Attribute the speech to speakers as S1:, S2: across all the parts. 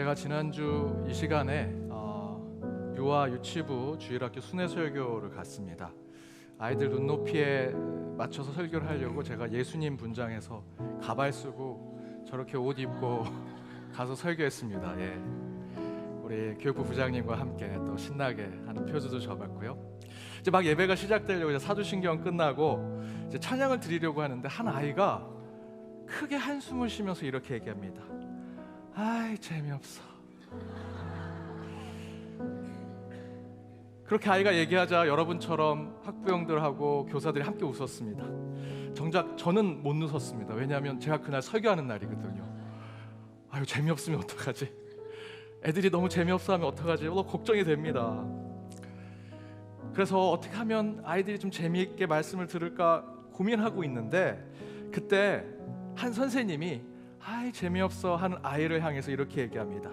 S1: 제가 지난주 이 시간에 유아 유치부 주일학교 순회설교를 갔습니다. 아이들 눈높이에 맞춰서 설교를 하려고 제가 예수님 분장해서 가발 쓰고 저렇게 옷 입고 가서 설교했습니다. 예. 우리 교육부 부장님과 함께 또 신나게 하는 표즈도 접었고요. 이제 막 예배가 시작되려고 이제 사도신경 끝나고 이제 찬양을 드리려고 하는데 한 아이가 크게 한숨을 쉬면서 이렇게 얘기합니다. 아이, 재미없어. 그렇게 아이가 얘기하자 여러분처럼 학부형들하고 교사들이 함께 웃었습니다. 정작 저는 못 웃었습니다. 왜냐하면 제가 그날 설교하는 날이거든요. 아유, 재미없으면 어떡하지? 애들이 너무 재미없어 하면 어떡하지? 걱정이 됩니다. 그래서 어떻게 하면 아이들이 좀 재미있게 말씀을 들을까 고민하고 있는데, 그때 한 선생님이 아이, 재미없어 하는 아이를 향해서 이렇게 얘기합니다.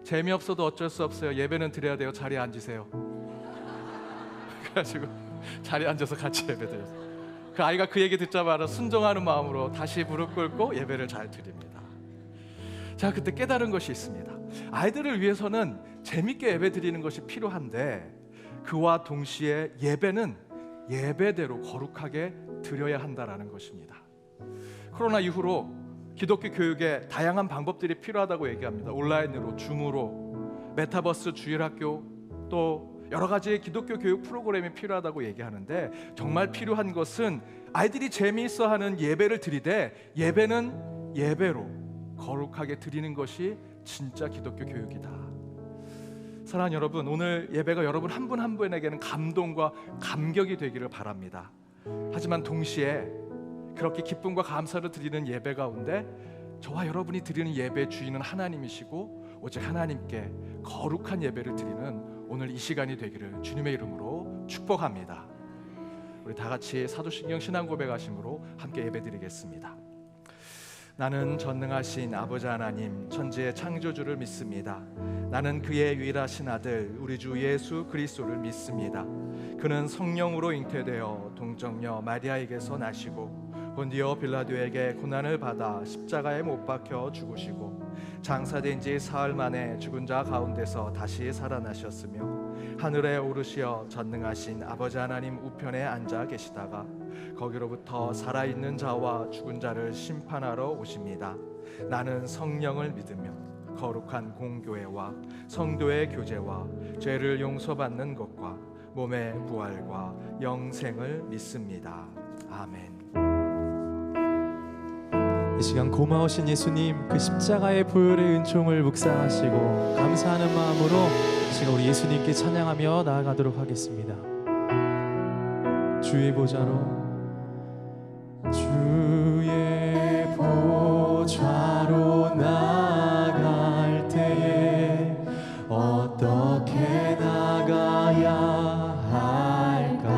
S1: 재미없어도 어쩔 수 없어요. 예배는 드려야 돼요. 자리에 앉으세요. 그래가지고 자리에 앉아서 같이 예배드렸어요. 그 아이가 그 얘기 듣자마자 순종하는 마음으로 다시 무릎 꿇고 예배를 잘 드립니다. 제가 그때 깨달은 것이 있습니다. 아이들을 위해서는 재밌게 예배 드리는 것이 필요한데, 그와 동시에 예배는 예배대로 거룩하게 드려야 한다는 것입니다. 코로나 이후로 기독교 교육에 다양한 방법들이 필요하다고 얘기합니다. 온라인으로, 줌으로, 메타버스 주일학교, 또 여러 가지 기독교 교육 프로그램이 필요하다고 얘기하는데, 정말 필요한 것은 아이들이 재미있어하는 예배를 드리되 예배는 예배로 거룩하게 드리는 것이 진짜 기독교 교육이다. 사랑하는 여러분, 오늘 예배가 여러분 한 분 한 분에게는 감동과 감격이 되기를 바랍니다. 하지만 동시에 그렇게 기쁨과 감사를 드리는 예배 가운데 저와 여러분이 드리는 예배의 주인은 하나님이시고 오직 하나님께 거룩한 예배를 드리는 오늘 이 시간이 되기를 주님의 이름으로 축복합니다. 우리 다 같이 사도신경 신앙 고백하심으로 함께 예배드리겠습니다. 나는 전능하신 아버지 하나님, 천지의 창조주를 믿습니다. 나는 그의 유일하신 아들 우리 주 예수 그리스도를 믿습니다. 그는 성령으로 잉태되어 동정녀 마리아에게서 나시고 본디오 빌라도에게 고난을 받아 십자가에 못 박혀 죽으시고 장사된 지 사흘 만에 죽은 자 가운데서 다시 살아나셨으며 하늘에 오르시어 전능하신 아버지 하나님 우편에 앉아 계시다가 거기로부터 살아있는 자와 죽은 자를 심판하러 오십니다. 나는 성령을 믿으며 거룩한 공교회와 성도의 교제와 죄를 용서받는 것과 몸의 부활과 영생을 믿습니다. 아멘.
S2: 이 시간 고마우신 예수님, 그 십자가의 보혈의 은총을 묵상하시고 감사하는 마음으로 지금 우리 예수님께 찬양하며 나아가도록 하겠습니다. 주의 보좌로, 주의 보좌로 나아갈 때에 어떻게 나가야 할까?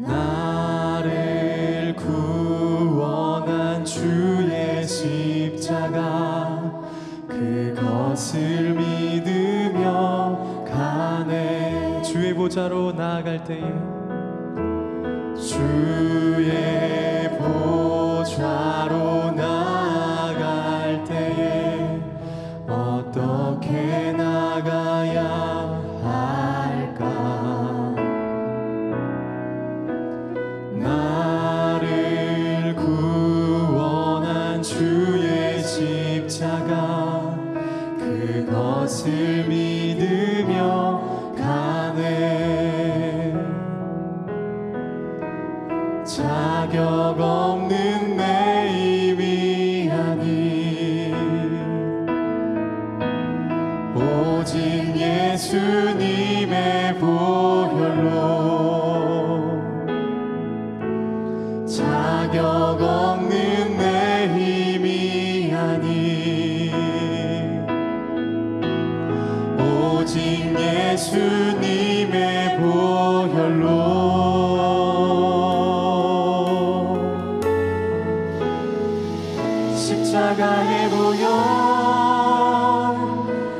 S2: 나를 구원한 주의 십자가, 그것을 믿으며 가네. 주의 보좌로 나아갈 때에, 주의 보좌로 나아갈 때에 어떻게 나가야 할까? 나를 구원한 주의 십자가, 그것을 믿으며 가네. 자격 없는 내 힘이 아닌 오직 예수님의 보혈로, 자격 없는 내 힘이 아닌 오직 예수님의 보혈로, 십자가의 보혈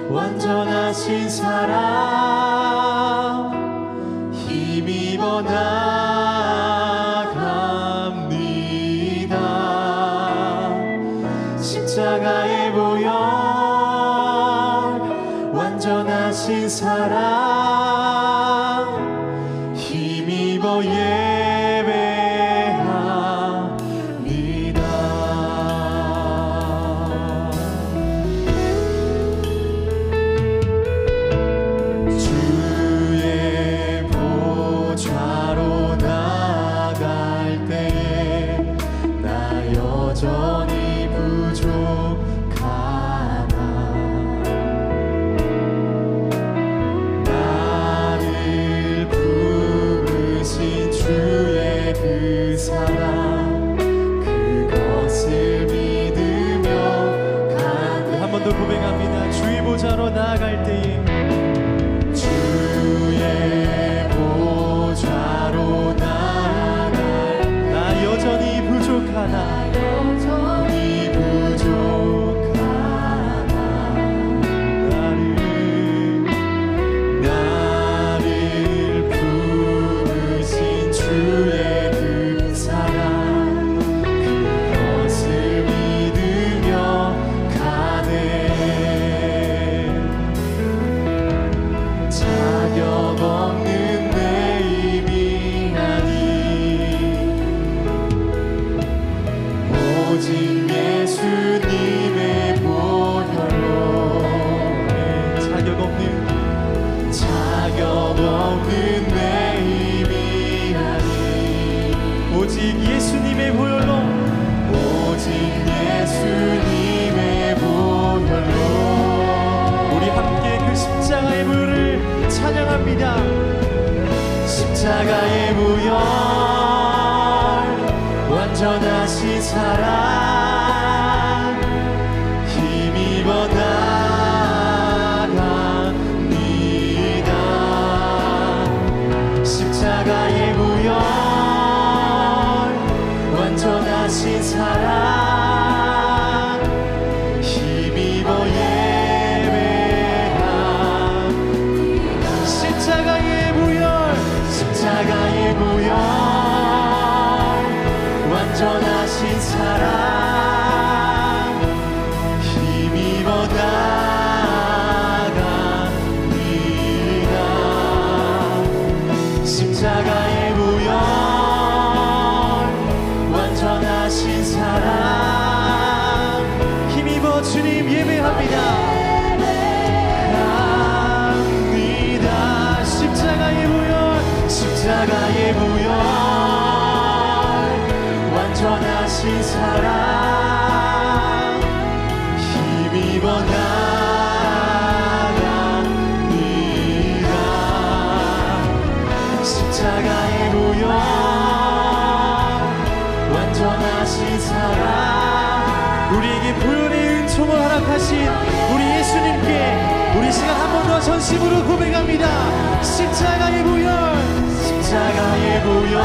S2: 완전하신 사랑 힘입어 나갑니다. 완전하신 사랑 힘입어 예배합니다. 주의 보좌로 나갈 때에 나 여전히 부족하나. 나를 부르신 주의 그 사랑, 그것을 믿으며 가는. 한 번 더 고백합니다. 주의 보좌로 나아갈 때에 주의 보좌로 나아갈 나 여전히 부족하나. 여전히 부족하나. 나를 부르신 주의 그 사랑, 그것을 믿으며 가네. 자격 없는 내 힘이 아닌 오직 예수님의 보혈로. 자격 없는 내 힘이 아닌 오직 예수님의 보혈로. 오직 예수님의 보혈로. 우리 함께 그 십자가의 보혈을 찬양합니다. 십자가의 보혈, 완전하신 사랑 힘입어 나갑니다. 십자가의 보혈, 완전하신 사랑 힘입어 예배합니다. 십자가의 보혈, 십자가의 보혈, 완전하신 사랑 힘입어 나갑니다. 십자가의 보혈, 완전하신 사랑 힘입어 주님 예배합니다. 합니다. 십자가의 보혈, 십자가의 보혈, 완전하신 사랑 힘입어 나갑니다. 십자가의 보혈, 완전하신 사랑. 우리에게 보혈의 은총을 허락하신 우리 예수님께 우리 시간 한 번 더 전심으로 고백합니다. 십자가의 보혈, 십자가의 보혈,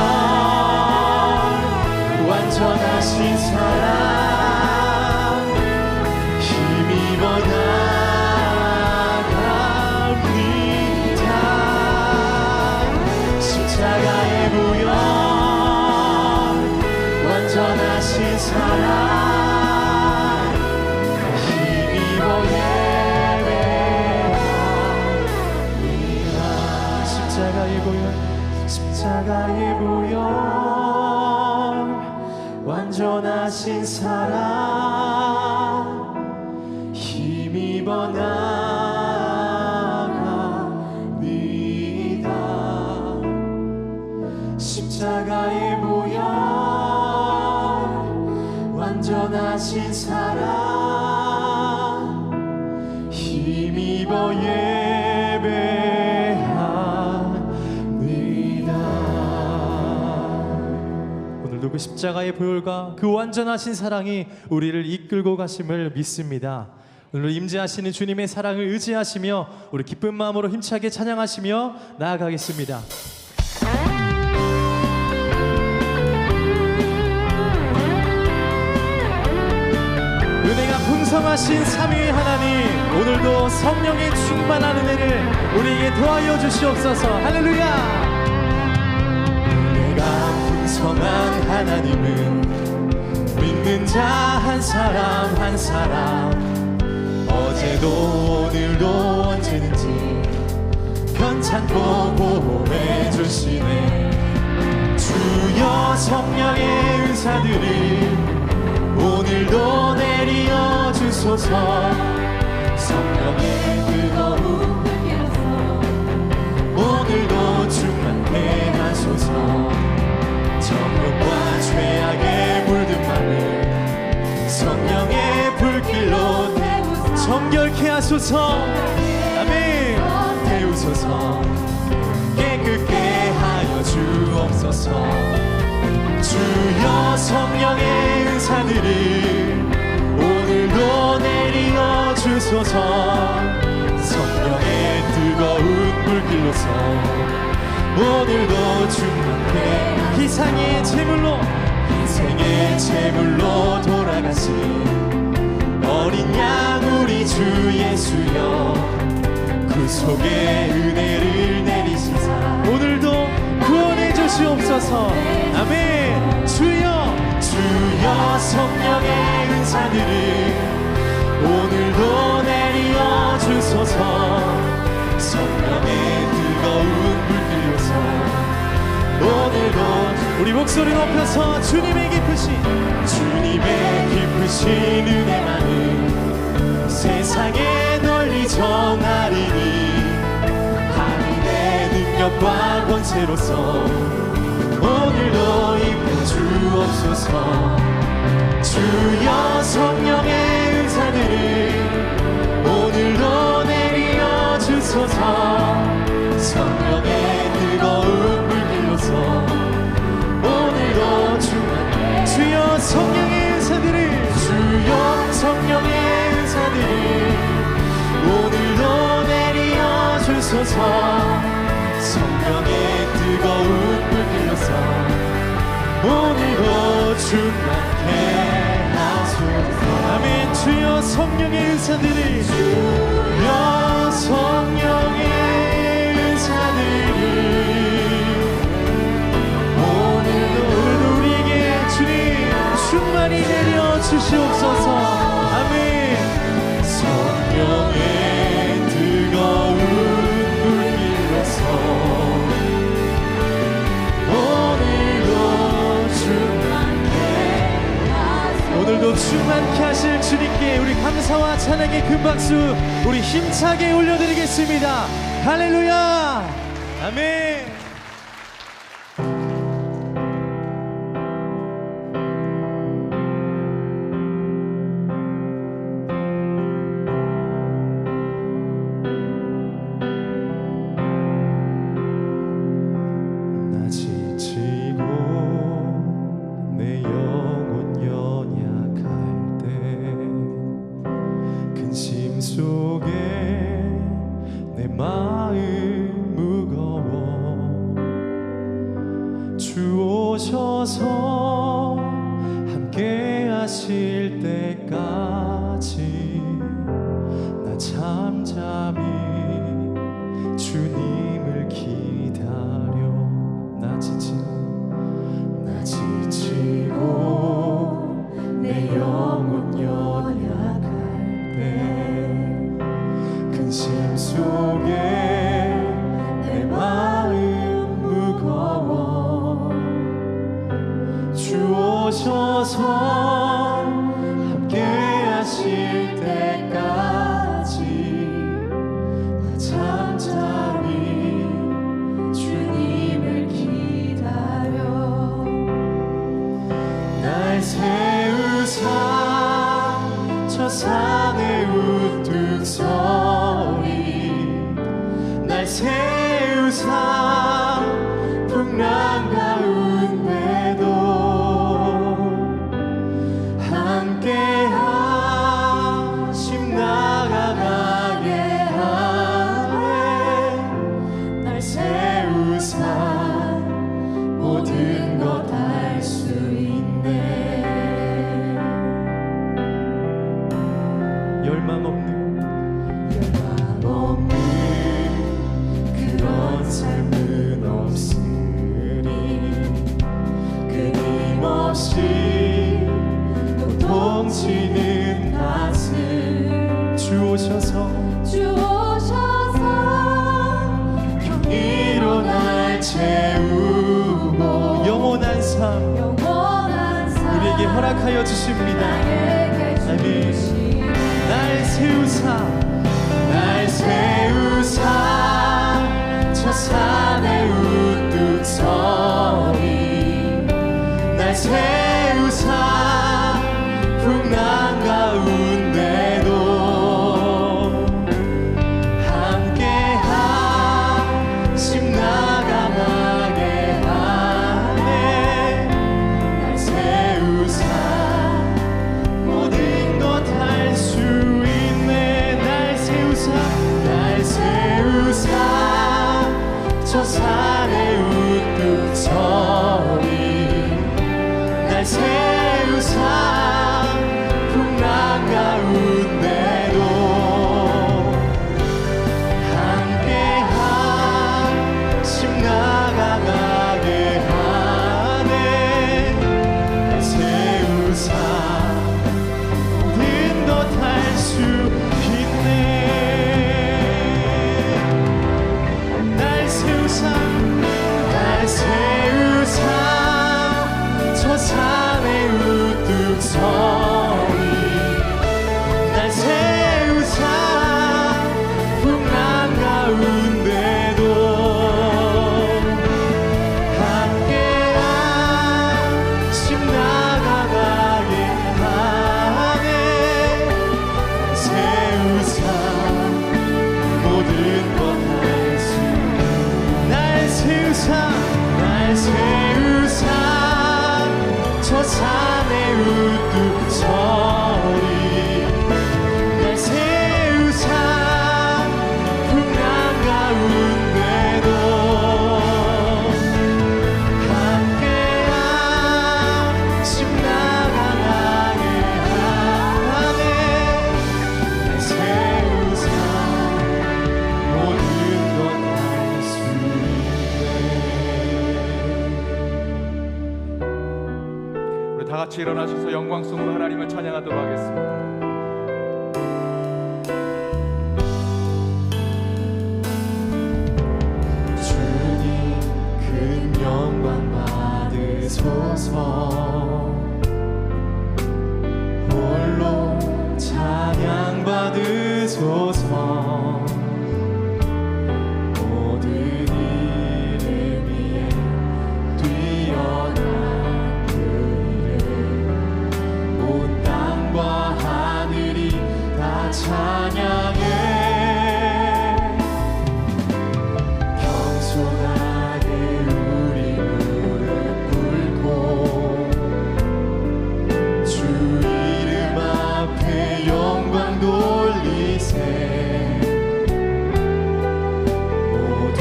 S2: 완전하신 사랑 힘입어 나갑니다. 십자가의 보혈, 완전하신 사랑 힘입어 예배합니다. 십자가의 보혈, 십자가의 보혈, 완전하신 사랑 힘입어 나갑니다. 십자가의 보혈, 완전하신 사랑 힘입어 예배합니다. 오늘도 그 십자가의 보혈과 그 완전하신 사랑이 우리를 이끌고 가심을 믿습니다. 오늘 임재하시는 주님의 사랑을 의지하시며 우리 기쁜 마음으로 힘차게 찬양하시며 나아가겠습니다. 은혜가 풍성하신 삼위의 하나님, 오늘도 성령의 충만한 은혜를 우리에게 더하여 주시옵소서. 할렐루야. 은혜가 풍성한 하나님은 믿는 자 한 사람 한 사람 어제도 오늘도 언제든지 참고 보호해 주시네. 주여 성령의 은사들을 오늘도 내리어 주소서. 성령의 뜨거운 불길로서 오늘도 충만케 하소서. 정욕과 죄악에 물든 맘을 성령의 불길로 정결케 하소서. 아멘. 태우소서. 깨끗게 하여 주옵소서. 주여 성령의 은사들을 오늘도 내리어 주소서. 성령의 뜨거운 불길로서 오늘도 충만케 희생의 제물로 돌아가신 어린 양 우리 주 예수여, 구속의 은혜를 내리시사 오늘도 구원해 주시옵소서. 아멘. 주여 성령의 은사들을 오늘도 내리어 주소서. 성령의 뜨거운 불길로서 오늘도 우리 목소리 높여서 주님의 깊으신 은혜만은 세상에 널리 전하리니 하늘의 능력과 권세로서 오늘도 입혀 주옵소서. 주여 성령의 은사들을 오늘도 내리어 주소서. 성령의 뜨거운 불길로서 오늘도 주여 성령의 은사들을 오늘도 내리어 주소서. 성령의 뜨거운 불길로서 오늘도 충만케 하소서. 아멘. 주여 성령의 은사들을 주여 성령의 은사들을 오늘도 우리에게 주님 충만히 내려 주시옵소서. 아멘. 성령의 뜨거운 불길로서 오늘도 충만케 하실 주님께 우리 감사와 찬양의 큰 박수 우리 힘차게 올려드리겠습니다. 할렐루야. 아멘. 주오셔서 함께 하실 때까지 나 잠잠히 주님을 기다려. 나 지치고 내 영혼 연약할 때 근심 속에 내 마음 무거워 주오셔서 함께 하실 때까지 나 잠잠히 주님을 기다려. 날 세우사 저 산에 우뚝 서리 날 세우사 풍랑 가운데도 함께 하심 나아가게 하네. 날 세우사 모든 것 할 수 있네. 열망 없는 그런 삶은 없으리. 끊임없이 고통치는 가슴 주오셔서 날 채우고 영원한 삶 우리에게 허락하여 주십니다. 아멘. 날 세우사 저 산에 우뚝 서리 날 세우사 풍랑 가운데도 함께하심 나가나게 하네 날 세우사 모든 것 할 수 있네 날 세우사 저 산에 우뚝 서리 날 세우사 풍랑 가운데도 함께하심 나가나게 하네 날 세우사 모든 것 할 수 있네 날 세우사 저 산에 우뚝 서리 날 세우사 풍랑 가운데도 함께하심 나가나게 하네 날 세우사 모든 것 날 세우사 저 산에 우뚝 서리 날 세우사 풍랑 가운데도 함께하심 나가나게 하네 날 세우사 모든 것 할 수
S1: 다 같이 일어나셔서 영광송으로 하나님을 찬양하도록 하겠습니다.
S2: 주님 큰 영광 받으소서 홀로 찬양 받으소서 모든 이름 위에 뛰어난 하늘이 다 찬양해 겸손하게 우리 무릎 꿇고 주 이름 앞에 영광 돌리세 모두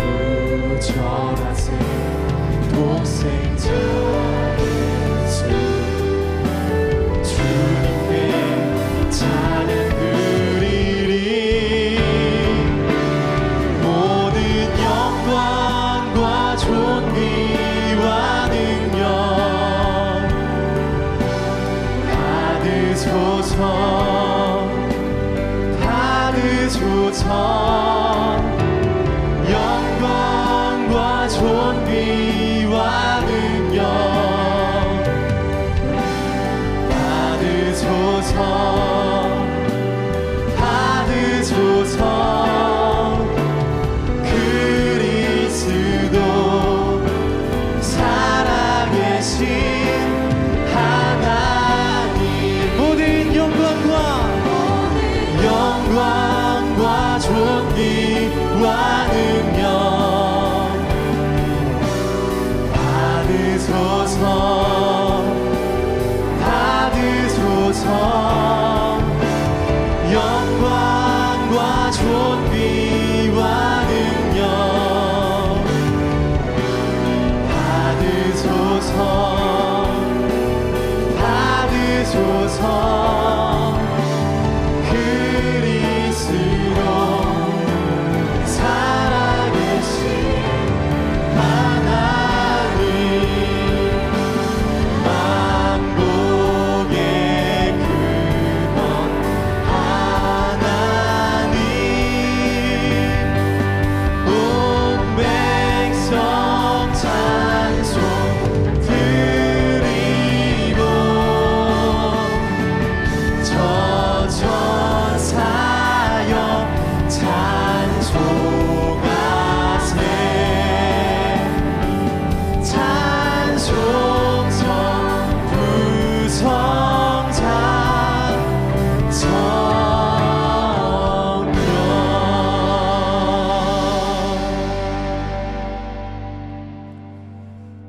S2: 절하세 독생자 예수 찬양 드리리 모든 영광과 존귀와 능력 받으소서 영광과 존귀와 능력 받으소서 그리스도 살아계신 하나님 모든 영광과 존귀와 능력 받으소서 영광과 존귀와 능력 받으소서 그리스도 살아계신 하나님 만복의 근원 하나님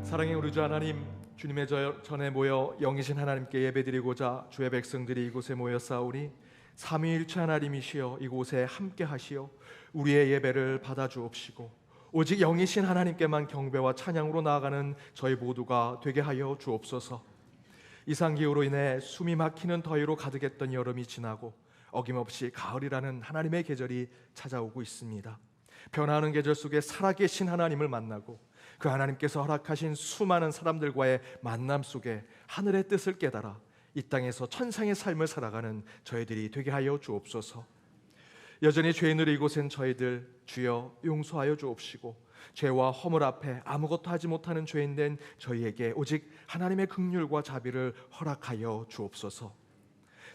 S1: 사랑의 우리 주 하나님, 주님의 전에 모여 영이신 하나님께 예배드리고자 주의 백성들이 이곳에 모였사오니 삼위일체 하나님이시여 이곳에 함께 하시어 우리의 예배를 받아주옵시고 오직 영이신 하나님께만 경배와 찬양으로 나아가는 저희 모두가 되게 하여 주옵소서. 이상기후로 인해 숨이 막히는 더위로 가득했던 여름이 지나고 어김없이 가을이라는 하나님의 계절이 찾아오고 있습니다. 변화하는 계절 속에 살아계신 하나님을 만나고 그 하나님께서 허락하신 수많은 사람들과의 만남 속에 하늘의 뜻을 깨달아 이 땅에서 천상의 삶을 살아가는 저희들이 되게 하여 주옵소서. 여전히 죄인으로 이곳엔 저희들 주여 용서하여 주옵시고 죄와 허물 앞에 아무것도 하지 못하는 죄인된 저희에게 오직 하나님의 긍휼과 자비를 허락하여 주옵소서.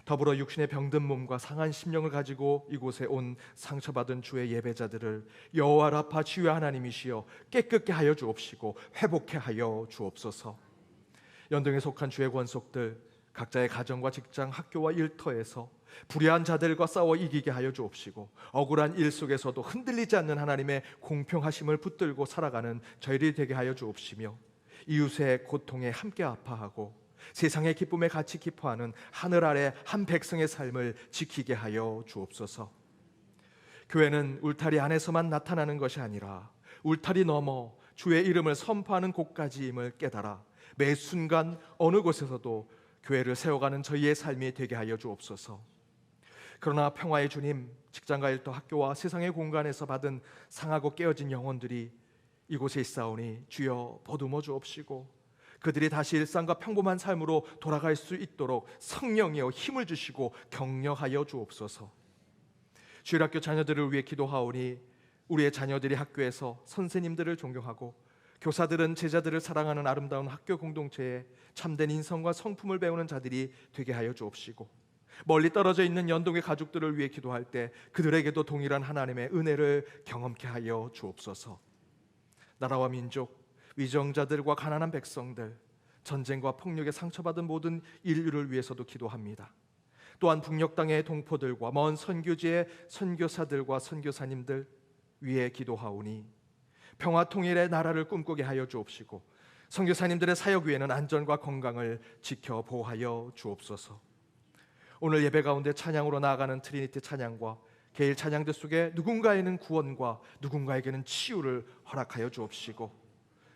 S1: 더불어 육신의 병든 몸과 상한 심령을 가지고 이곳에 온 상처받은 주의 예배자들을 여호와 라파 치유의 하나님이시여 깨끗게 하여 주옵시고 회복케 하여 주옵소서. 연동에 속한 주의 권속들 각자의 가정과 직장, 학교와 일터에서 불의한 자들과 싸워 이기게 하여 주옵시고 억울한 일 속에서도 흔들리지 않는 하나님의 공평하심을 붙들고 살아가는 저희들이 되게 하여 주옵시며 이웃의 고통에 함께 아파하고 세상의 기쁨에 같이 기뻐하는 하늘 아래 한 백성의 삶을 지키게 하여 주옵소서. 교회는 울타리 안에서만 나타나는 것이 아니라 울타리 넘어 주의 이름을 선포하는 곳까지임을 깨달아 매 순간 어느 곳에서도 교회를 세워가는 저희의 삶이 되게 하여 주옵소서. 그러나 평화의 주님, 직장과 일터, 학교와 세상의 공간에서 받은 상하고 깨어진 영혼들이 이곳에 있사오니 주여 보듬어 주옵시고 그들이 다시 일상과 평범한 삶으로 돌아갈 수 있도록 성령이여 힘을 주시고 격려하여 주옵소서. 주일학교 자녀들을 위해 기도하오니 우리의 자녀들이 학교에서 선생님들을 존경하고 교사들은 제자들을 사랑하는 아름다운 학교 공동체에 참된 인성과 성품을 배우는 자들이 되게 하여 주옵시고 멀리 떨어져 있는 연동의 가족들을 위해 기도할 때 그들에게도 동일한 하나님의 은혜를 경험케 하여 주옵소서. 나라와 민족, 위정자들과 가난한 백성들, 전쟁과 폭력에 상처받은 모든 인류를 위해서도 기도합니다. 또한 북녘 땅의 동포들과 먼 선교지의 선교사들과 선교사님들 위해 기도하오니 평화 통일의 나라를 꿈꾸게 하여 주옵시고 선교사님들의 사역 위에는 안전과 건강을 지켜 보호하여 주옵소서. 오늘 예배 가운데 찬양으로 나아가는 트리니티 찬양과 개일 찬양들 속에 누군가에는 구원과 누군가에게는 치유를 허락하여 주옵시고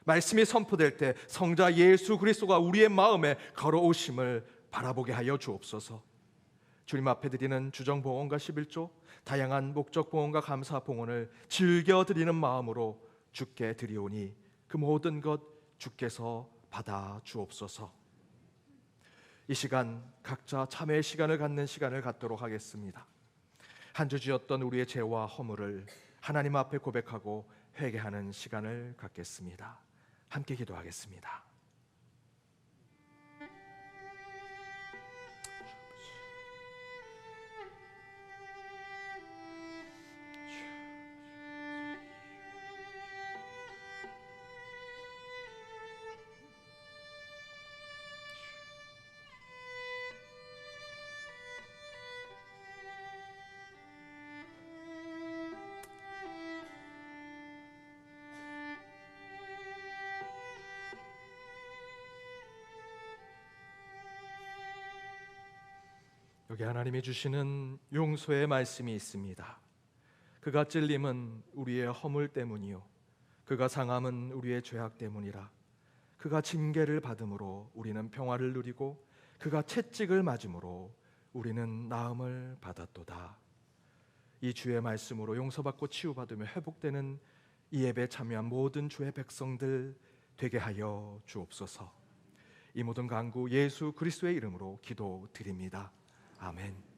S1: 말씀이 선포될 때 성자 예수 그리스도가 우리의 마음에 걸어오심을 바라보게 하여 주옵소서. 주님 앞에 드리는 주정봉헌과 11조 다양한 목적 봉헌과 감사 봉헌을 즐겨 드리는 마음으로 주께 드리오니 그 모든 것 주께서 받아 주옵소서. 이 시간 각자 참회의 시간을 갖는 시간을 갖도록 하겠습니다. 한 주 지었던 우리의 죄와 허물을 하나님 앞에 고백하고 회개하는 시간을 갖겠습니다. 함께 기도하겠습니다. 여기 하나님이 주시는 용서의 말씀이 있습니다. 그가 찔림은 우리의 허물 때문이요 그가 상함은 우리의 죄악 때문이라. 그가 징계를 받음으로 우리는 평화를 누리고 그가 채찍을 맞음으로 우리는 나음을 받았도다. 이 주의 말씀으로 용서받고 치유받으며 회복되는 이 예배에 참여한 모든 주의 백성들 되게 하여 주옵소서. 이 모든 간구 예수 그리스도의 이름으로 기도드립니다. 아멘.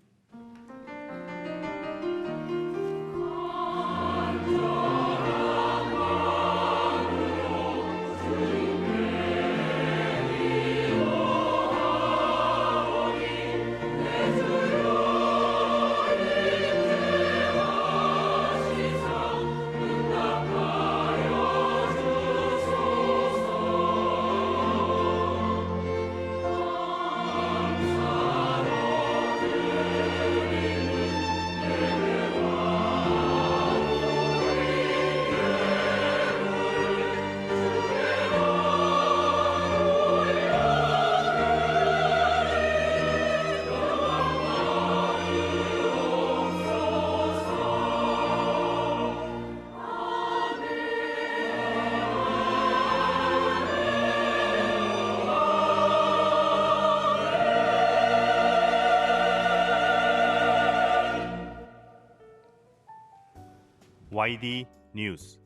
S3: YD 뉴스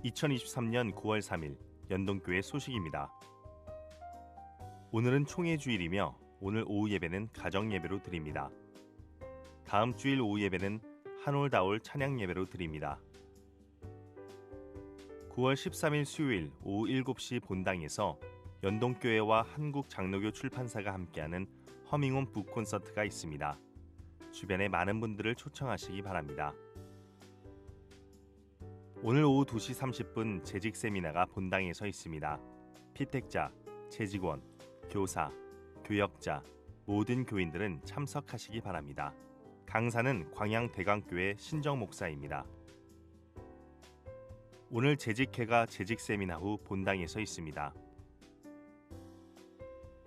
S3: 2023년 9월 3일 연동교회 소식입니다. 오늘은 총회 주일이며 오늘 오후 예배는 가정 예배로 드립니다. 다음 주일 오후 예배는 한올다올 찬양 예배로 드립니다. 9월 13일 수요일 오후 7시 본당에서 연동교회와 한국장로교 출판사가 함께하는 허밍홈 북콘서트가 있습니다. 주변에 많은 분들을 초청하시기 바랍니다. 오늘 오후 2시 30분 재직 세미나가 본당에서 있습니다. 피택자, 재직원, 교사, 교역자, 모든 교인들은 참석하시기 바랍니다. 강사는 광양대강교회 신정 목사입니다. 오늘 재직회가 재직 세미나 후 본당에서 있습니다.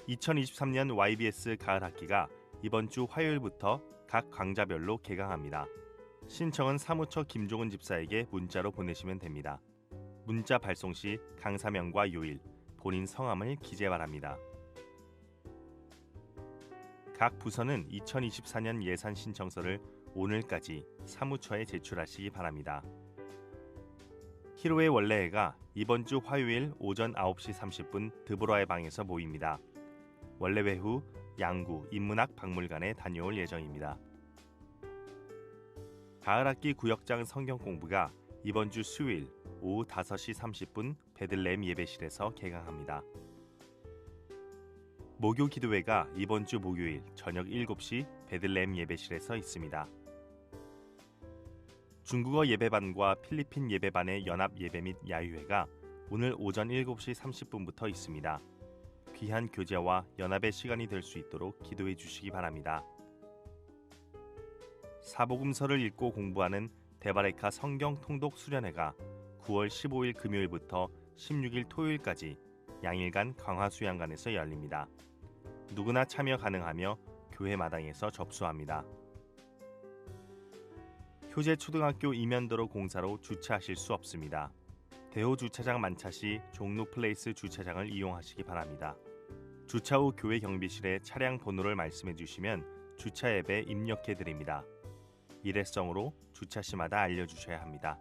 S3: 2023년 YBS 가을 학기가 이번 주 화요일부터 각 강좌별로 개강합니다. 신청은 사무처 김종은 집사에게 문자로 보내시면 됩니다. 문자 발송 시 강사명과 요일, 본인 성함을 기재 바랍니다. 각 부서는 2024년 예산 신청서를 오늘까지 사무처에 제출하시기 바랍니다. 히로의 원래회가 이번 주 화요일 오전 9시 30분 드보라의 방에서 모입니다. 원래회 후 양구 인문학 박물관에 다녀올 예정입니다. 가을학기 구역장 성경 공부가 이번 주 수요일 오후 5시 30분 베들레헴 예배실에서 개강합니다. 목요 기도회가 이번 주 목요일 저녁 7시 베들레헴 예배실에서 있습니다. 중국어 예배반과 필리핀 예배반의 연합 예배 및 야유회가 오늘 오전 7시 30분부터 있습니다. 귀한 교제와 연합의 시간이 될 수 있도록 기도해 주시기 바랍니다. 사복음서를 읽고 공부하는 데바레카 성경 통독 수련회가 9월 15일 금요일부터 16일 토요일까지 양일간 강화수양관에서 열립니다. 누구나 참여 가능하며 교회 마당에서 접수합니다. 효재초등학교 이면도로 공사로 주차하실 수 없습니다. 대호 주차장 만차 시 종로 플레이스 주차장을 이용하시기 바랍니다. 주차 후 교회 경비실에 차량 번호를 말씀해 주시면 주차 앱에 입력해 드립니다. 일회성으로 주차 시마다 알려주셔야 합니다.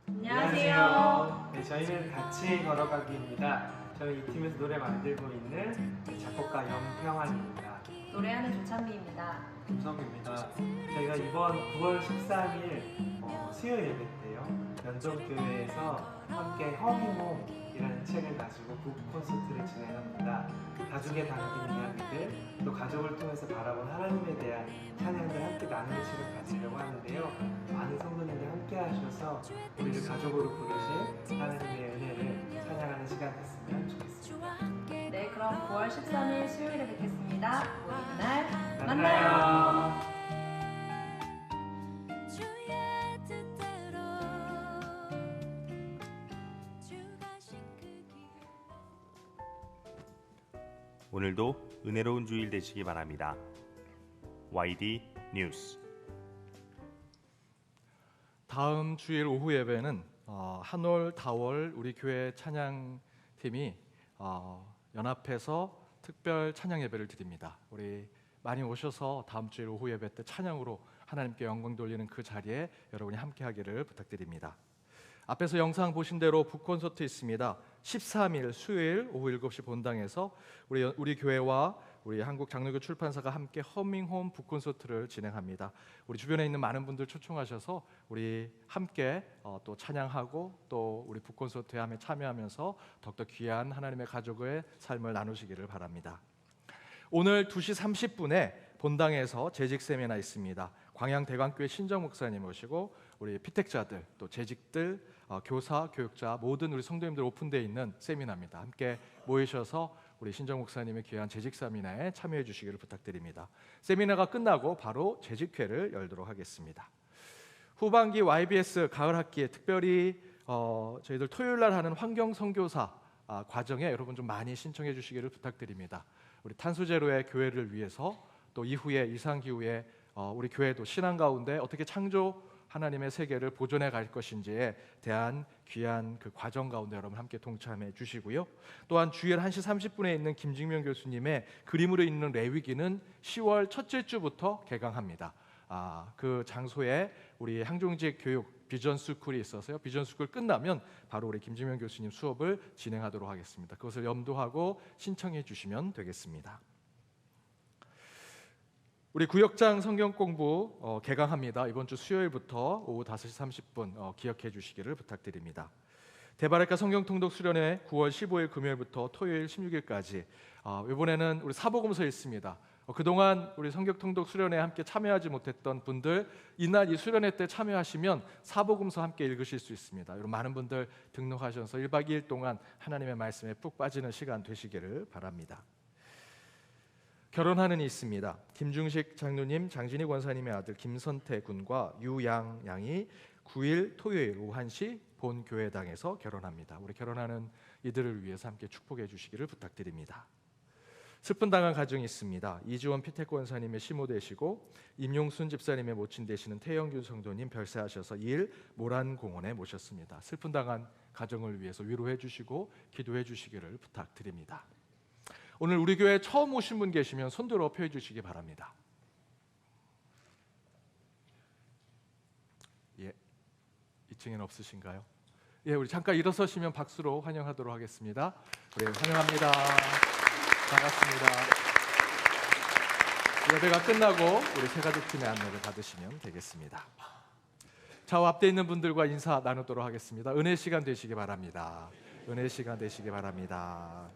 S4: 안녕하세요. 네, 저희는 같이 걸어가기입니다. 저희 이 팀에서 노래 만들고 있는 작곡가 염평환입니다.
S5: 노래하는 조찬미입니다.
S4: 김성규입니다. 저희가 이번 9월 13일 수요 예배 때요. 연동교회에서 함께 허밍홈이라는 책을 가지고 북 콘서트를 진행합니다. 가족에 담긴 이야기들, 또 가족을 통해서 바라본 하나님에 대한 찬양들 함께 나누는 시간 가지려고 하는데요. 많은 성도님들 함께 하셔서 우리를 가족으로 부르신 하나님의 은혜를 찬양하는 시간 됐으면 좋겠습니다.
S5: 네, 그럼 9월 13일 수요일에 뵙겠습니다. 우리 그날
S4: 만나요.
S3: 오늘도 은혜로운 주일 되시기 바랍니다. YD 뉴스
S1: 다음 주일 오후 예배는 한올 다월 우리 교회 찬양팀이 연합해서 특별 찬양 예배를 드립니다. 우리 많이 오셔서 다음 주일 오후 예배 때 찬양으로 하나님께 영광 돌리는 그 자리에 여러분이 함께하기를 부탁드립니다. 앞에서 영상 보신 대로 북콘서트 있습니다. 13일 수요일 오후 7시 본당에서 우리 교회와 우리 한국장로교 출판사가 함께 허밍홈 북콘서트를 진행합니다. 우리 주변에 있는 많은 분들 초청하셔서 우리 함께 또 찬양하고 또 우리 북콘서트에 함께 참여하면서 더욱더 귀한 하나님의 가족의 삶을 나누시기를 바랍니다. 오늘 2시 30분에 본당에서 재직 세미나 있습니다. 광양대강교회 신정 목사님 오시고 우리 피택자들 또 재직들 교사 교육자 모든 우리 성도님들 오픈되어 있는 세미나입니다. 함께 모이셔서 우리 신정 목사님의 귀한 재직 세미나에 참여해 주시기를 부탁드립니다. 세미나가 끝나고 바로 재직회를 열도록 하겠습니다. 후반기 YBS 가을 학기에 특별히 저희들 토요일 날 하는 환경 선교사 과정에 여러분 좀 많이 신청해 주시기를 부탁드립니다. 우리 탄소 제로의 교회를 위해서 또 이후에 이상기후에 우리 교회도 신앙 가운데 어떻게 창조 하나님의 세계를 보존해 갈 것인지에 대한 귀한 그 과정 가운데 여러분 함께 동참해 주시고요. 또한 주일 1시 30분에 있는 김직명 교수님의 그림으로 있는 레위기는 10월 첫째 주부터 개강합니다. 그 장소에 우리 항종직 교육 비전 스쿨이 있어서요. 비전 스쿨 끝나면 바로 우리 김지명 교수님 수업을 진행하도록 하겠습니다. 그것을 염두하고 신청해 주시면 되겠습니다. 우리 구역장 성경 공부 개강합니다. 이번 주 수요일부터 오후 5시 30분 기억해 주시기를 부탁드립니다. 대바랄까 성경 통독 수련회 9월 15일 금요일부터 토요일 16일까지 이번에는 우리 사복음서 읽습니다. 그동안 우리 성경 통독 수련회에 함께 참여하지 못했던 분들 이날 이 수련회 때 참여하시면 사복음서 함께 읽으실 수 있습니다. 여러분 많은 분들 등록하셔서 1박 2일 동안 하나님의 말씀에 푹 빠지는 시간 되시기를 바랍니다. 결혼하는 이 있습니다. 김중식 장로님, 장진희 권사님의 아들 김선태 군과 유양 양이 9일 토요일 오후 1시 본 교회당에서 결혼합니다. 우리 결혼하는 이들을 위해서 함께 축복해 주시기를 부탁드립니다. 슬픈 당한 가정이 있습니다. 이주원 피테코 원사님의 시모 되시고 임용순 집사님의 모친 되시는 태영균 성도님 별세하셔서 2일 모란공원에 모셨습니다. 슬픈 당한 가정을 위해서 위로해 주시고 기도해 주시기를 부탁드립니다. 오늘 우리 교회 처음 오신 분 계시면 손들어 펴 주시기 바랍니다. 예, 2층에는 없으신가요? 예, 우리 잠깐 일어서시면 박수로 환영하도록 하겠습니다. 우리 환영합니다. 반갑습니다. 예배가 끝나고 우리 새가족팀의 안내를 받으시면 되겠습니다. 좌우 앞에 있는 분들과 인사 나누도록 하겠습니다. 은혜 시간 되시기 바랍니다. 은혜 시간 되시기 바랍니다.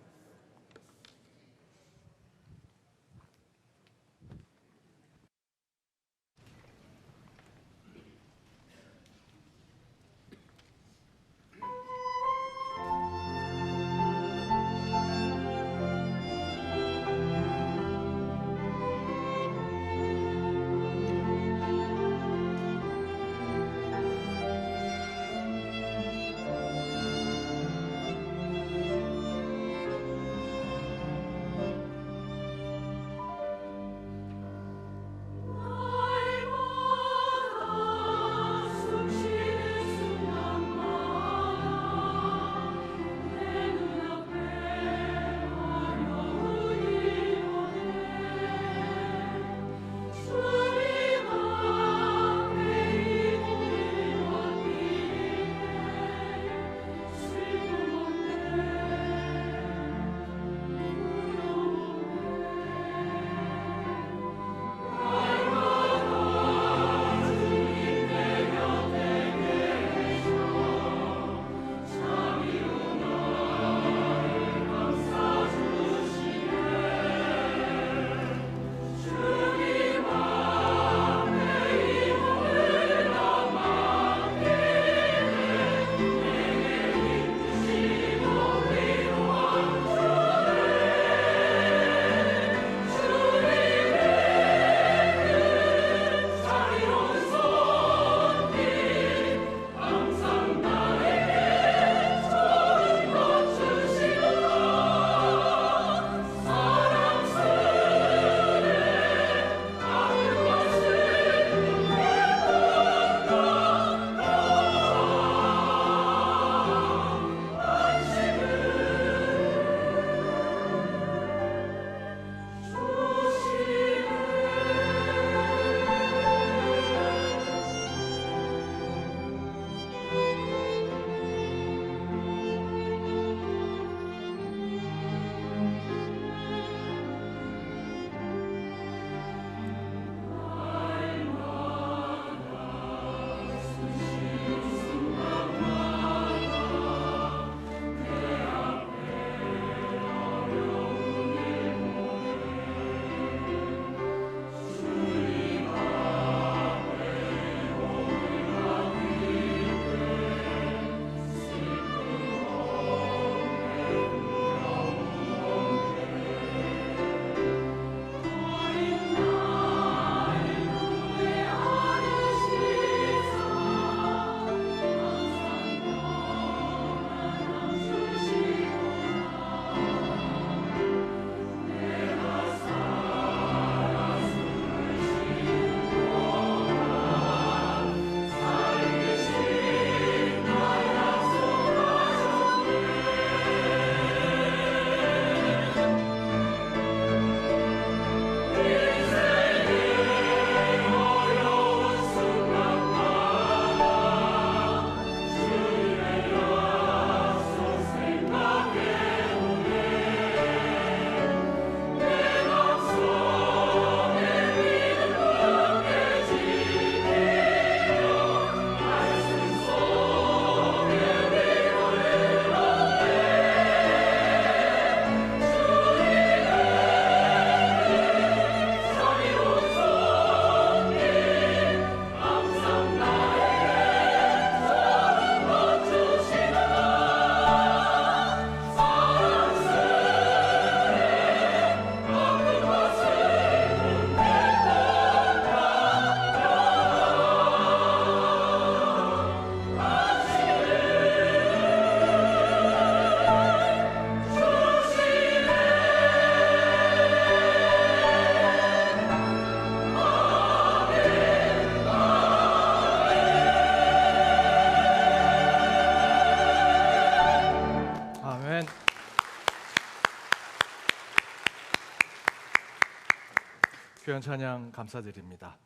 S1: 귀한 찬양 감사드립니다.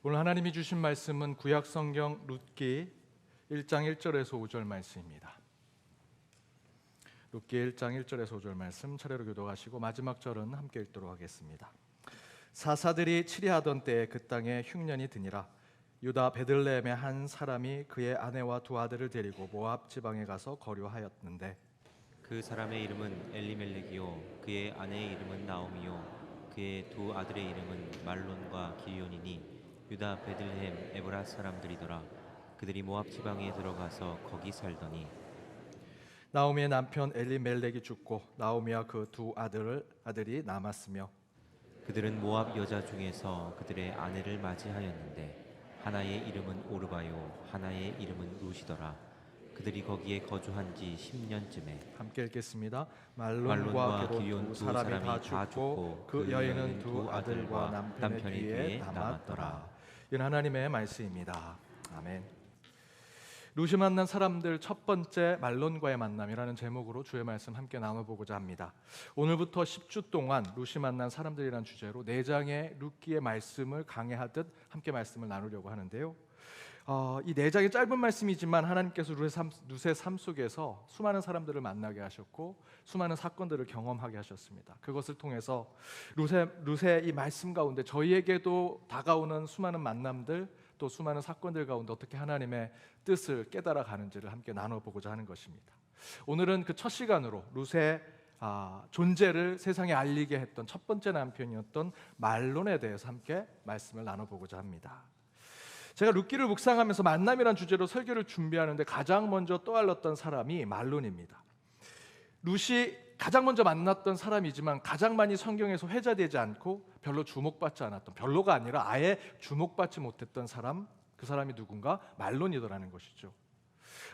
S1: 오늘 하나님이 주신 말씀은 구약 성경 룻기 1장 1절에서 5절 말씀입니다. 룻기 1장 1절에서 5절 말씀 차례로 교독하시고 마지막 절은 함께 읽도록 하겠습니다. 사사들이 치리하던 때에 그 땅에 흉년이 드니라. 유다 베들레헴의 한 사람이 그의 아내와 두 아들을 데리고 모압 지방에 가서 거류하였는데
S6: 그 사람의 이름은 엘리멜렉이요 그의 아내의 이름은 나오미요 그의 두 아들의 이름은 말론과 기리온이니 유다 베들레헴 에브라 사람들이더라. 그들이 모압 지방에 들어가서 거기 살더니
S1: 나오미의 남편 엘리멜렉이 죽고 나오미와 그 두 아들이 남았으며
S6: 그들은 모압 여자 중에서 그들의 아내를 맞이하였는데 하나의 이름은 오르바요 하나의 이름은 루시더라. 그들이 거기에 거주한 지 10년쯤에
S1: 함께 읽겠습니다.
S6: 말론과
S1: 말론과
S6: 기리온
S1: 두
S6: 두
S1: 사람이 다 죽고 그 여인은 두 아들과 남편의 뒤에 남았더라. 이는 하나님의 말씀입니다. 아멘. 루시 만난 사람들 첫 번째 말론과의 만남이라는 제목으로 주의 말씀 함께 나눠보고자 합니다. 오늘부터 10주 동안 루시 만난 사람들이라는 주제로 4장의 룻기의 말씀을 강해하듯 함께 말씀을 나누려고 하는데요. 이 4장의 짧은 말씀이지만 하나님께서 룻의 삶 속에서 수많은 사람들을 만나게 하셨고 수많은 사건들을 경험하게 하셨습니다. 그것을 통해서 룻의 이 말씀 가운데 저희에게도 다가오는 수많은 만남들 또 수많은 사건들 가운데 어떻게 하나님의 뜻을 깨달아 가는지를 함께 나눠보고자 하는 것입니다. 오늘은 그 첫 시간으로 룻의 존재를 세상에 알리게 했던 첫 번째 남편이었던 말론에 대해서 함께 말씀을 나눠보고자 합니다. 제가 룻기를 묵상하면서 만남이란 주제로 설교를 준비하는데 가장 먼저 떠올랐던 사람이 말론입니다. 룻이 가장 먼저 만났던 사람이지만 가장 많이 성경에서 회자되지 않고 별로 주목받지 않았던, 별로가 아니라 아예 주목받지 못했던 사람, 그 사람이 누군가? 말론이더라는 것이죠.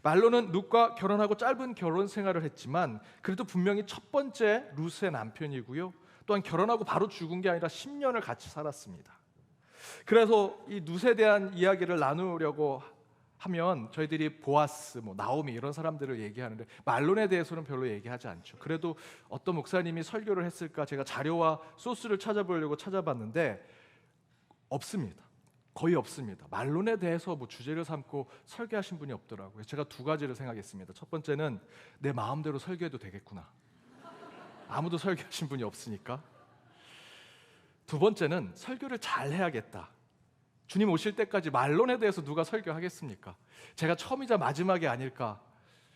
S1: 말론은 룻과 결혼하고 짧은 결혼 생활을 했지만 그래도 분명히 첫 번째 룻의 남편이고요. 또한 결혼하고 바로 죽은 게 아니라 10년을 같이 살았습니다. 그래서 이 룻에 대한 이야기를 나누려고 하면 저희들이 보아스, 나오미 이런 사람들을 얘기하는데 말론에 대해서는 별로 얘기하지 않죠. 그래도 어떤 목사님이 설교를 했을까 제가 자료와 소스를 찾아보려고 찾아봤는데 없습니다. 거의 없습니다. 말론에 대해서 주제를 삼고 설교하신 분이 없더라고요. 제가 두 가지를 생각했습니다. 첫 번째는 내 마음대로 설교해도 되겠구나. 아무도 설교하신 분이 없으니까. 두 번째는 설교를 잘 해야겠다. 주님 오실 때까지 말론에 대해서 누가 설교하겠습니까? 제가 처음이자 마지막이 아닐까,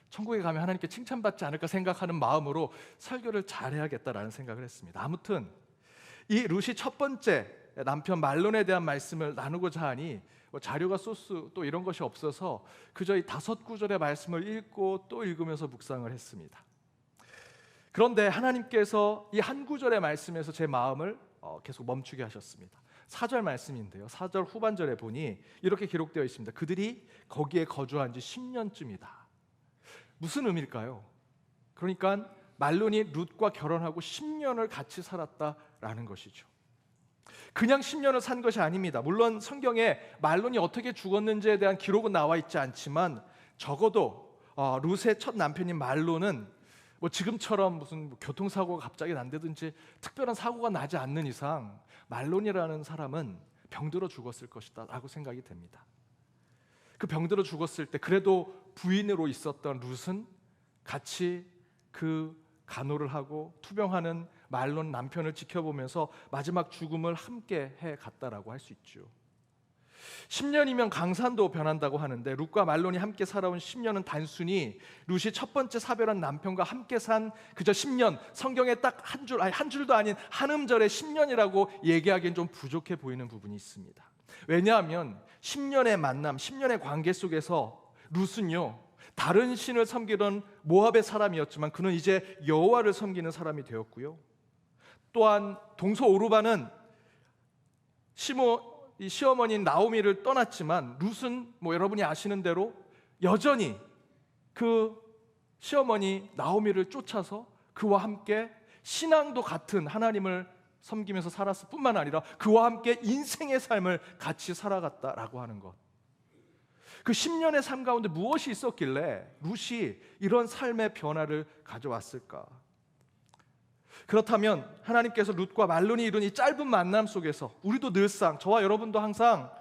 S1: 천국에 가면 하나님께 칭찬받지 않을까 생각하는 마음으로 설교를 잘해야겠다라는 생각을 했습니다. 아무튼 이 룻이 첫 번째 남편 말론에 대한 말씀을 나누고자 하니 자료가 소스 또 이런 것이 없어서 그저 이 5구절의 말씀을 읽고 또 읽으면서 묵상을 했습니다. 그런데 하나님께서 이 한 구절의 말씀에서 제 마음을 계속 멈추게 하셨습니다. 4절 말씀인데요. 4절 후반절에 보니 이렇게 기록되어 있습니다. 그들이 거기에 거주한 지 10년쯤이다. 무슨 의미일까요? 그러니까 말론이 룻과 결혼하고 10년을 같이 살았다라는 것이죠. 그냥 10년을 산 것이 아닙니다. 물론 성경에 말론이 어떻게 죽었는지에 대한 기록은 나와 있지 않지만 적어도 룻의 첫 남편인 말론은 지금처럼 무슨 교통사고가 갑자기 난다든지 특별한 사고가 나지 않는 이상 말론이라는 사람은 병들어 죽었을 것이다 라고 생각이 됩니다. 그 병들어 죽었을 때 그래도 부인으로 있었던 룻은 같이 그 간호를 하고 투병하는 말론 남편을 지켜보면서 마지막 죽음을 함께 해갔다라고 할 수 있죠. 10년이면 강산도 변한다고 하는데 룻과 말론이 함께 살아온 10년은 단순히 룻이 첫 번째 사별한 남편과 함께 산 그저 10년, 성경에 딱 한 줄도 아닌 한 음절의 10년이라고 얘기하기엔 좀 부족해 보이는 부분이 있습니다. 왜냐하면 10년의 만남, 10년의 관계 속에서 룻은요 다른 신을 섬기던 모압의 사람이었지만 그는 이제 여호와를 섬기는 사람이 되었고요. 또한 동서 오르바는 이 시어머니인 나오미를 떠났지만 룻은 여러분이 아시는 대로 여전히 그 시어머니 나오미를 쫓아서 그와 함께 신앙도 같은 하나님을 섬기면서 살았을 뿐만 아니라 그와 함께 인생의 삶을 같이 살아갔다라고 하는 것. 그 10년의 삶 가운데 무엇이 있었길래 룻이 이런 삶의 변화를 가져왔을까? 그렇다면 하나님께서 룻과 말론이 이룬 이 짧은 만남 속에서 우리도 늘상, 저와 여러분도 항상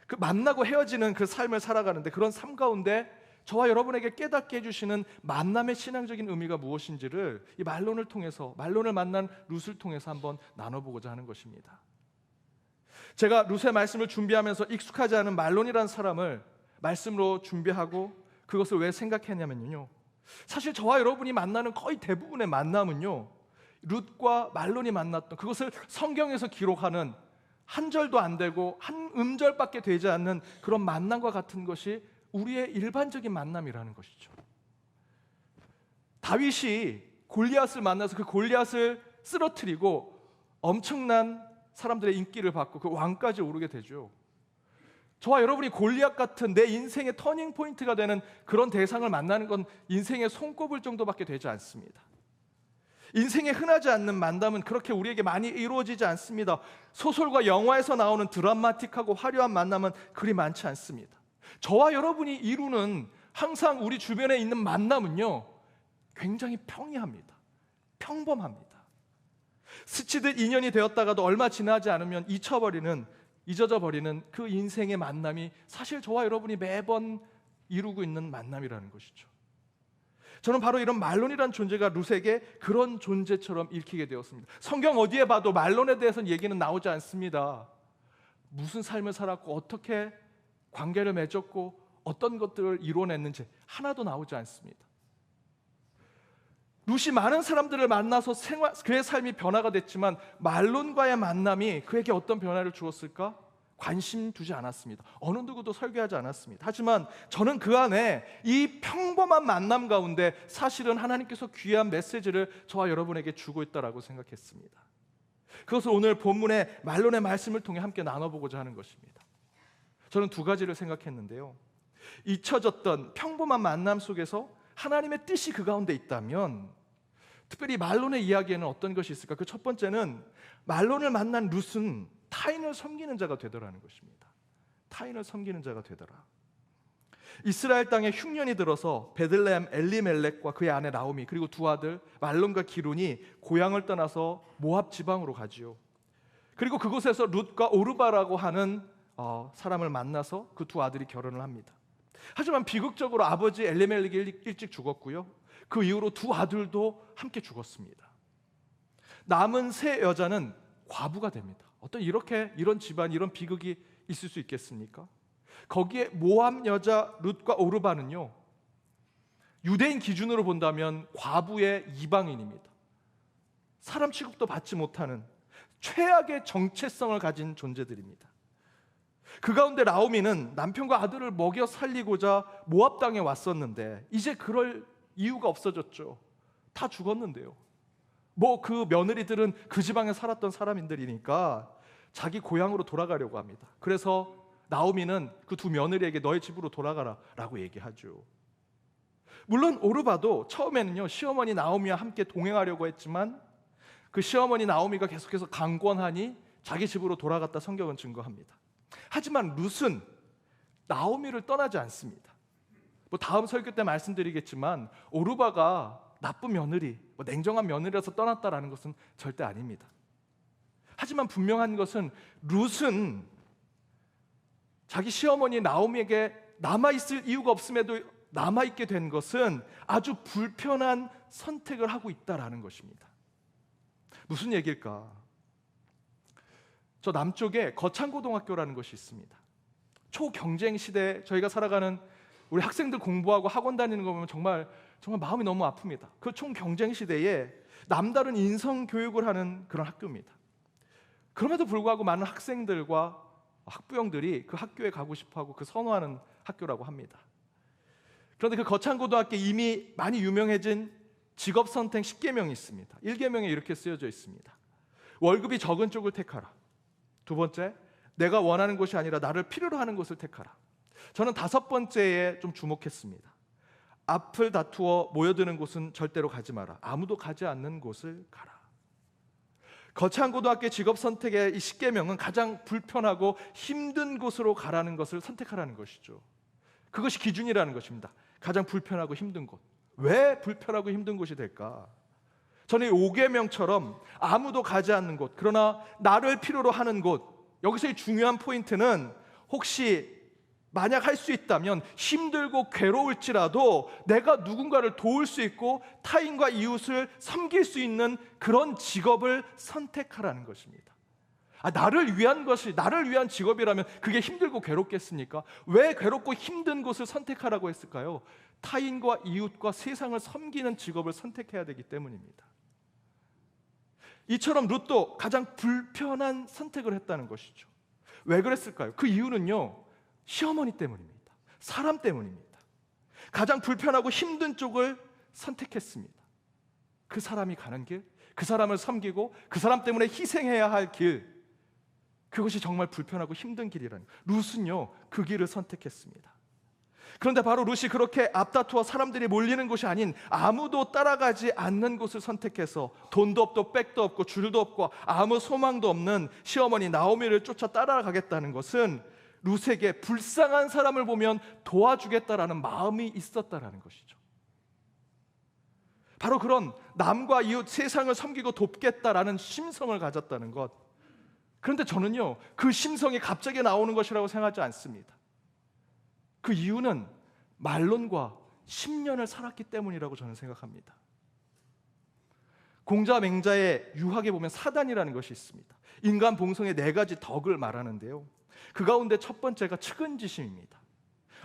S1: 그 만나고 헤어지는 그 삶을 살아가는데, 그런 삶 가운데 저와 여러분에게 깨닫게 해주시는 만남의 신앙적인 의미가 무엇인지를 이 말론을 통해서, 말론을 만난 룻을 통해서 한번 나눠보고자 하는 것입니다. 제가 룻의 말씀을 준비하면서 익숙하지 않은 말론이라는 사람을 말씀으로 준비하고 그것을 왜 생각했냐면요, 사실 저와 여러분이 만나는 거의 대부분의 만남은요, 룻과 말론이 만났던, 그것을 성경에서 기록하는 한 절도 안 되고 한 음절밖에 되지 않는 그런 만남과 같은 것이 우리의 일반적인 만남이라는 것이죠. 다윗이 골리앗을 만나서 그 골리앗을 쓰러뜨리고 엄청난 사람들의 인기를 받고 그 왕까지 오르게 되죠. 저와 여러분이 골리앗 같은 내 인생의 터닝 포인트가 되는 그런 대상을 만나는 건 인생의 손꼽을 정도밖에 되지 않습니다. 인생에 흔하지 않는 만남은 그렇게 우리에게 많이 이루어지지 않습니다. 소설과 영화에서 나오는 드라마틱하고 화려한 만남은 그리 많지 않습니다. 저와 여러분이 이루는 항상 우리 주변에 있는 만남은요, 굉장히 평이합니다. 평범합니다. 스치듯 인연이 되었다가도 얼마 지나지 않으면 잊어져 버리는 그 인생의 만남이 사실 저와 여러분이 매번 이루고 있는 만남이라는 것이죠. 저는 바로 이런 말론이라는 존재가 룻에게 그런 존재처럼 읽히게 되었습니다. 성경 어디에 봐도 말론에 대해서는 얘기는 나오지 않습니다. 무슨 삶을 살았고 어떻게 관계를 맺었고 어떤 것들을 이뤄냈는지 하나도 나오지 않습니다. 룻이 많은 사람들을 만나서 그의 삶이 변화가 됐지만 말론과의 만남이 그에게 어떤 변화를 주었을까? 관심 두지 않았습니다. 어느 누구도 설교하지 않았습니다. 하지만 저는 그 안에 이 평범한 만남 가운데 사실은 하나님께서 귀한 메시지를 저와 여러분에게 주고 있다라고 생각했습니다. 그것을 오늘 본문의 말론의 말씀을 통해 함께 나눠보고자 하는 것입니다. 저는 두 가지를 생각했는데요, 잊혀졌던 평범한 만남 속에서 하나님의 뜻이 그 가운데 있다면 특별히 말론의 이야기에는 어떤 것이 있을까? 그 첫 번째는 말론을 만난 룻은 타인을 섬기는 자가 되더라는 것입니다. 타인을 섬기는 자가 되더라. 이스라엘 땅에 흉년이 들어서 베들레헴 엘리멜렉과 그의 아내 나오미 그리고 두 아들 말론과 기론이 고향을 떠나서 모압 지방으로 가지요. 그리고 그곳에서 룻과 오르바라고 하는 사람을 만나서 그 두 아들이 결혼을 합니다. 하지만 비극적으로 아버지 엘리멜렉이 일찍 죽었고요, 그 이후로 두 아들도 함께 죽었습니다. 남은 세 여자는 과부가 됩니다. 이런 집안, 이런 비극이 있을 수 있겠습니까? 거기에 모압 여자 룻과 오르바는요, 유대인 기준으로 본다면 과부의 이방인입니다. 사람 취급도 받지 못하는 최악의 정체성을 가진 존재들입니다. 그 가운데 나오미는 남편과 아들을 먹여 살리고자 모압 땅에 왔었는데 이제 그럴 이유가 없어졌죠. 다 죽었는데요. 그 며느리들은 그 지방에 살았던 사람들이니까 자기 고향으로 돌아가려고 합니다. 그래서 나오미는 그 두 며느리에게 너의 집으로 돌아가라 라고 얘기하죠. 물론 오르바도 처음에는요, 시어머니 나오미와 함께 동행하려고 했지만 그 시어머니 나오미가 계속해서 강권하니 자기 집으로 돌아갔다 성경은 증거합니다. 하지만 룻은 나오미를 떠나지 않습니다. 다음 설교 때 말씀드리겠지만 오르바가 나쁜 며느리, 냉정한 며느리라서 떠났다라는 것은 절대 아닙니다. 하지만 분명한 것은 룻은 자기 시어머니 나오미에게 남아있을 이유가 없음에도 남아있게 된 것은 아주 불편한 선택을 하고 있다라는 것입니다. 무슨 얘기일까? 저 남쪽에 거창고등학교라는 것이 있습니다. 초경쟁 시대에 저희가 살아가는 우리 학생들 공부하고 학원 다니는 거 보면 정말 마음이 너무 아픕니다. 그 총경쟁 시대에 남다른 인성 교육을 하는 그런 학교입니다. 그럼에도 불구하고 많은 학생들과 학부형들이 그 학교에 가고 싶어하고 그 선호하는 학교라고 합니다. 그런데 그 거창고등학교에 이미 많이 유명해진 직업선택 10계명이 있습니다. 1계명에 이렇게 쓰여져 있습니다. 월급이 적은 쪽을 택하라. 두 번째, 내가 원하는 곳이 아니라 나를 필요로 하는 곳을 택하라. 저는 다섯 번째에 좀 주목했습니다. 앞을 다투어 모여드는 곳은 절대로 가지 마라. 아무도 가지 않는 곳을 가라. 거창고등학교 직업선택의 이 10계명은 가장 불편하고 힘든 곳으로 가라는 것을 선택하라는 것이죠. 그것이 기준이라는 것입니다. 가장 불편하고 힘든 곳. 왜 불편하고 힘든 곳이 될까? 저는 이 5계명처럼 아무도 가지 않는 곳, 그러나 나를 필요로 하는 곳, 여기서의 중요한 포인트는 혹시 만약 할 수 있다면 힘들고 괴로울지라도 내가 누군가를 도울 수 있고 타인과 이웃을 섬길 수 있는 그런 직업을 선택하라는 것입니다. 나를 위한 것이, 나를 위한 직업이라면 그게 힘들고 괴롭겠습니까? 왜 괴롭고 힘든 곳을 선택하라고 했을까요? 타인과 이웃과 세상을 섬기는 직업을 선택해야 되기 때문입니다. 이처럼 룻도 가장 불편한 선택을 했다는 것이죠. 왜 그랬을까요? 그 이유는요, 시어머니 때문입니다. 사람 때문입니다. 가장 불편하고 힘든 쪽을 선택했습니다. 그 사람이 가는 길, 그 사람을 섬기고 그 사람 때문에 희생해야 할 길, 그것이 정말 불편하고 힘든 길이라는 거예요. 룻은요, 그 길을 선택했습니다. 그런데 바로 룻이 그렇게 앞다투어 사람들이 몰리는 곳이 아닌 아무도 따라가지 않는 곳을 선택해서 돈도 없고 백도 없고 줄도 없고 아무 소망도 없는 시어머니 나오미를 쫓아 따라가겠다는 것은 룻에게 불쌍한 사람을 보면 도와주겠다라는 마음이 있었다라는 것이죠. 바로 그런 남과 이웃, 세상을 섬기고 돕겠다라는 심성을 가졌다는 것. 그런데 저는요, 그 심성이 갑자기 나오는 것이라고 생각하지 않습니다. 그 이유는 말론과 10년을 살았기 때문이라고 저는 생각합니다. 공자 맹자의 유학에 보면 사단이라는 것이 있습니다. 인간 봉성의 4가지 덕을 말하는데요, 그 가운데 첫 번째가 측은지심입니다.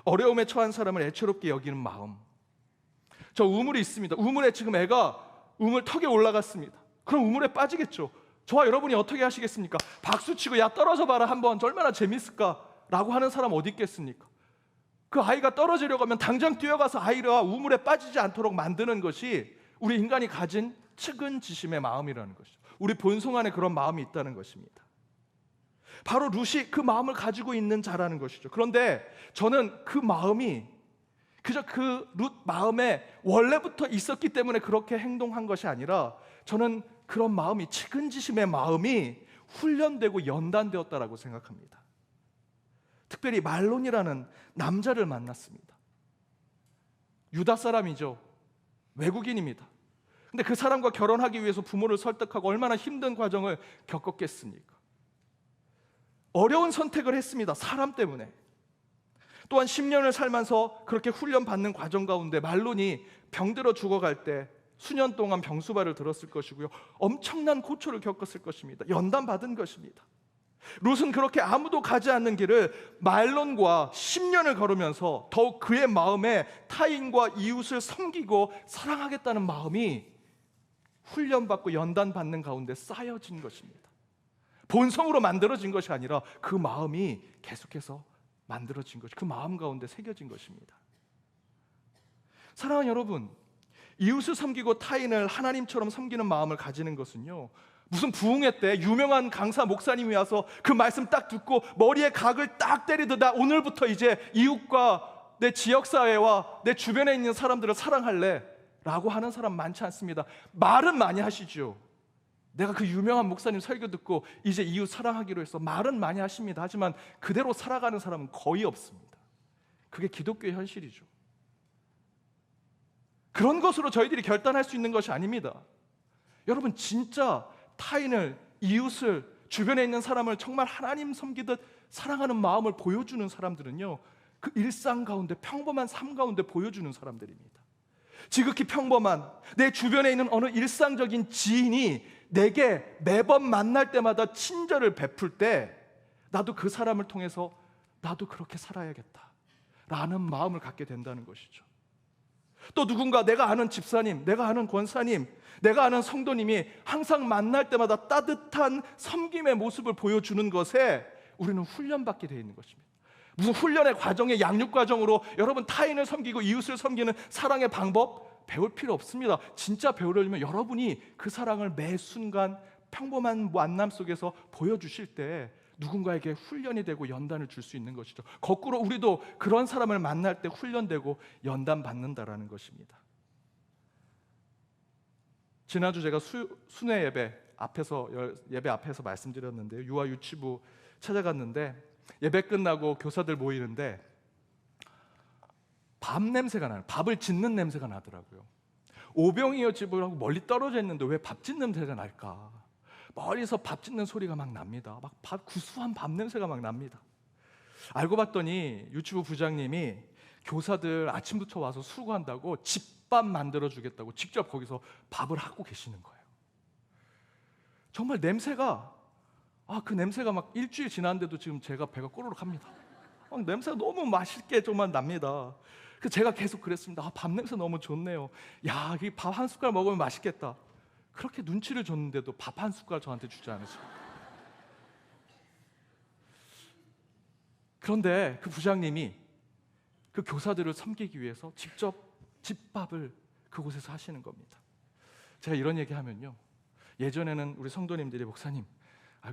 S1: 어려움에 처한 사람을 애처롭게 여기는 마음. 저 우물이 있습니다. 우물에 지금 애가 우물 턱에 올라갔습니다. 그럼 우물에 빠지겠죠. 저와 여러분이 어떻게 하시겠습니까? 박수치고 야 떨어져 봐라 한번, 얼마나 재밌을까 라고 하는 사람 어디 있겠습니까? 그 아이가 떨어지려고 하면 당장 뛰어가서 아이가 우물에 빠지지 않도록 만드는 것이 우리 인간이 가진 측은지심의 마음이라는 것이죠. 우리 본성 안에 그런 마음이 있다는 것입니다. 바로 룻이 그 마음을 가지고 있는 자라는 것이죠. 그런데 저는 그 마음이 그저 그 룻 마음에 원래부터 있었기 때문에 그렇게 행동한 것이 아니라, 저는 그런 마음이, 측은지심의 마음이 훈련되고 연단되었다라고 생각합니다. 특별히 말론이라는 남자를 만났습니다. 유다 사람이죠. 외국인입니다. 근데 그 사람과 결혼하기 위해서 부모를 설득하고 얼마나 힘든 과정을 겪었겠습니까? 어려운 선택을 했습니다. 사람 때문에. 또한 10년을 살면서 그렇게 훈련받는 과정 가운데 말론이 병들어 죽어갈 때 수년 동안 병수발을 들었을 것이고요, 엄청난 고초를 겪었을 것입니다. 연단받은 것입니다. 룻은 그렇게 아무도 가지 않는 길을 말론과 10년을 걸으면서 더욱 그의 마음에 타인과 이웃을 섬기고 사랑하겠다는 마음이 훈련받고 연단받는 가운데 쌓여진 것입니다. 본성으로 만들어진 것이 아니라 그 마음이 계속해서 만들어진 것, 그 마음 가운데 새겨진 것입니다. 사랑하는 여러분, 이웃을 섬기고 타인을 하나님처럼 섬기는 마음을 가지는 것은요, 무슨 부흥회 때 유명한 강사 목사님이 와서 그 말씀 딱 듣고 머리에 각을 딱 때리듯 나 오늘부터 이제 이웃과 내 지역사회와 내 주변에 있는 사람들을 사랑할래 라고 하는 사람 많지 않습니다. 말은 많이 하시죠. 내가 그 유명한 목사님 설교 듣고 이제 이웃 사랑하기로 해서 말은 많이 하십니다. 하지만 그대로 살아가는 사람은 거의 없습니다. 그게 기독교의 현실이죠. 그런 것으로 저희들이 결단할 수 있는 것이 아닙니다. 여러분, 진짜 타인을, 이웃을, 주변에 있는 사람을 정말 하나님 섬기듯 사랑하는 마음을 보여주는 사람들은요, 그 일상 가운데, 평범한 삶 가운데 보여주는 사람들입니다. 지극히 평범한 내 주변에 있는 어느 일상적인 지인이 내게 매번 만날 때마다 친절을 베풀 때 나도 그 사람을 통해서 나도 그렇게 살아야겠다 라는 마음을 갖게 된다는 것이죠. 또 누군가, 내가 아는 집사님, 내가 아는 권사님, 내가 아는 성도님이 항상 만날 때마다 따뜻한 섬김의 모습을 보여주는 것에 우리는 훈련받게 되어 있는 것입니다. 무슨 훈련의 과정에 양육 과정으로 여러분 타인을 섬기고 이웃을 섬기는 사랑의 방법 배울 필요 없습니다. 진짜 배우려면 여러분이 그 사랑을 매 순간 평범한 만남 속에서 보여주실 때 누군가에게 훈련이 되고 연단을 줄 수 있는 것이죠. 거꾸로 우리도 그런 사람을 만날 때 훈련되고 연단받는다라는 것입니다. 지난주 제가 순회 예배 앞에서 말씀드렸는데요, 유아 유치부 찾아갔는데 예배 끝나고 교사들 모이는데 밥 냄새가 나요. 밥을 짓는 냄새가 나더라고요. 오병이어 집을 하고 멀리 떨어져 있는데 왜 밥집 냄새가 날까? 멀리서 밥 짓는 소리가 막 납니다. 막 구수한 밥 냄새가 막 납니다. 알고 봤더니 유치부 부장님이 교사들 아침부터 와서 수고한다고 집밥 만들어 주겠다고 직접 거기서 밥을 하고 계시는 거예요. 정말 냄새가 그 냄새가 막 일주일 지났는데도 지금 제가 배가 꼬르륵합니다. 냄새가 너무 맛있게 정말 납니다. 그 제가 계속 그랬습니다. 밥 냄새 너무 좋네요. 야, 이 밥 한 숟갈 먹으면 맛있겠다. 그렇게 눈치를 줬는데도 밥 한 숟갈 저한테 주지 않으시고. 그런데 그 부장님이 그 교사들을 섬기기 위해서 직접 집밥을 그곳에서 하시는 겁니다. 제가 이런 얘기하면요, 예전에는 우리 성도님들이 목사님,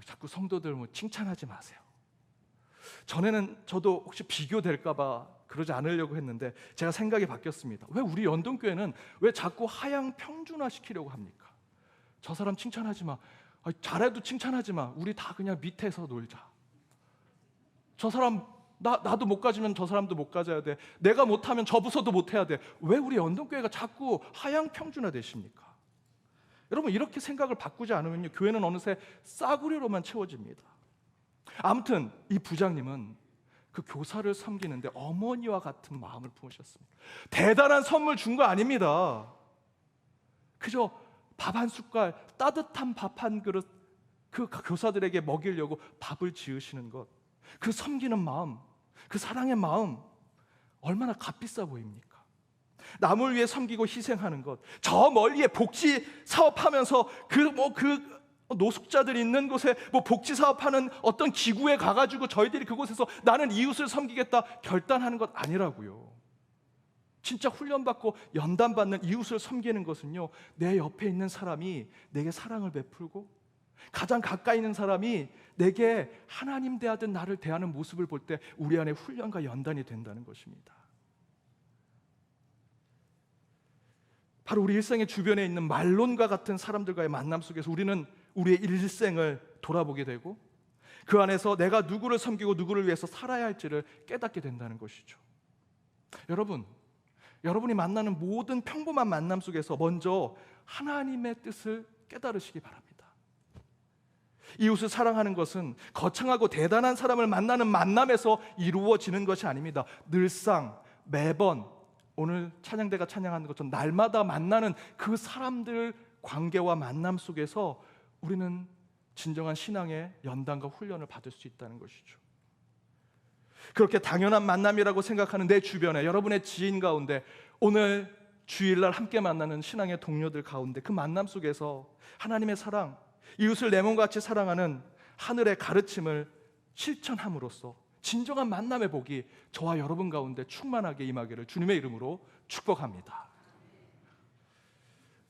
S1: 자꾸 성도들 뭐 칭찬하지 마세요. 전에는 저도 혹시 비교될까봐 그러지 않으려고 했는데 제가 생각이 바뀌었습니다. 왜 우리 연동교회는 왜 자꾸 하향 평준화 시키려고 합니까? 저 사람 칭찬하지 마. 잘해도 칭찬하지 마. 우리 다 그냥 밑에서 놀자. 저 사람 나도 못 가지면 저 사람도 못 가져야 돼. 내가 못하면 저 부서도 못해야 돼. 왜 우리 연동교회가 자꾸 하향 평준화 되십니까? 여러분, 이렇게 생각을 바꾸지 않으면요, 교회는 어느새 싸구려로만 채워집니다. 아무튼 이 부장님은 그 교사를 섬기는데 어머니와 같은 마음을 품으셨습니다. 대단한 선물 준 거 아닙니다. 그저 밥 한 숟갈, 따뜻한 밥 한 그릇 그 교사들에게 먹이려고 밥을 지으시는 것, 그 섬기는 마음, 그 사랑의 마음, 얼마나 값비싸 보입니까? 남을 위해 섬기고 희생하는 것, 저 멀리에 복지 사업하면서 그 노숙자들 있는 곳에 복지 사업하는 어떤 기구에 가가지고 저희들이 그곳에서 나는 이웃을 섬기겠다 결단하는 것 아니라고요. 진짜 훈련받고 연단받는 이웃을 섬기는 것은요, 내 옆에 있는 사람이 내게 사랑을 베풀고 가장 가까이 있는 사람이 내게 하나님 대하듯 나를 대하는 모습을 볼 때 우리 안에 훈련과 연단이 된다는 것입니다. 바로 우리 일생의 주변에 있는 말론과 같은 사람들과의 만남 속에서 우리는 우리의 일생을 돌아보게 되고 그 안에서 내가 누구를 섬기고 누구를 위해서 살아야 할지를 깨닫게 된다는 것이죠. 여러분이 만나는 모든 평범한 만남 속에서 먼저 하나님의 뜻을 깨달으시기 바랍니다. 이웃을 사랑하는 것은 거창하고 대단한 사람을 만나는 만남에서 이루어지는 것이 아닙니다. 늘상 매번 오늘 찬양대가 찬양하는 것처럼 날마다 만나는 그 사람들 관계와 만남 속에서 우리는 진정한 신앙의 연단과 훈련을 받을 수 있다는 것이죠. 그렇게 당연한 만남이라고 생각하는 내 주변에, 여러분의 지인 가운데, 오늘 주일날 함께 만나는 신앙의 동료들 가운데 그 만남 속에서 하나님의 사랑, 이웃을 내 몸같이 사랑하는 하늘의 가르침을 실천함으로써 진정한 만남의 복이 저와 여러분 가운데 충만하게 임하기를 주님의 이름으로 축복합니다.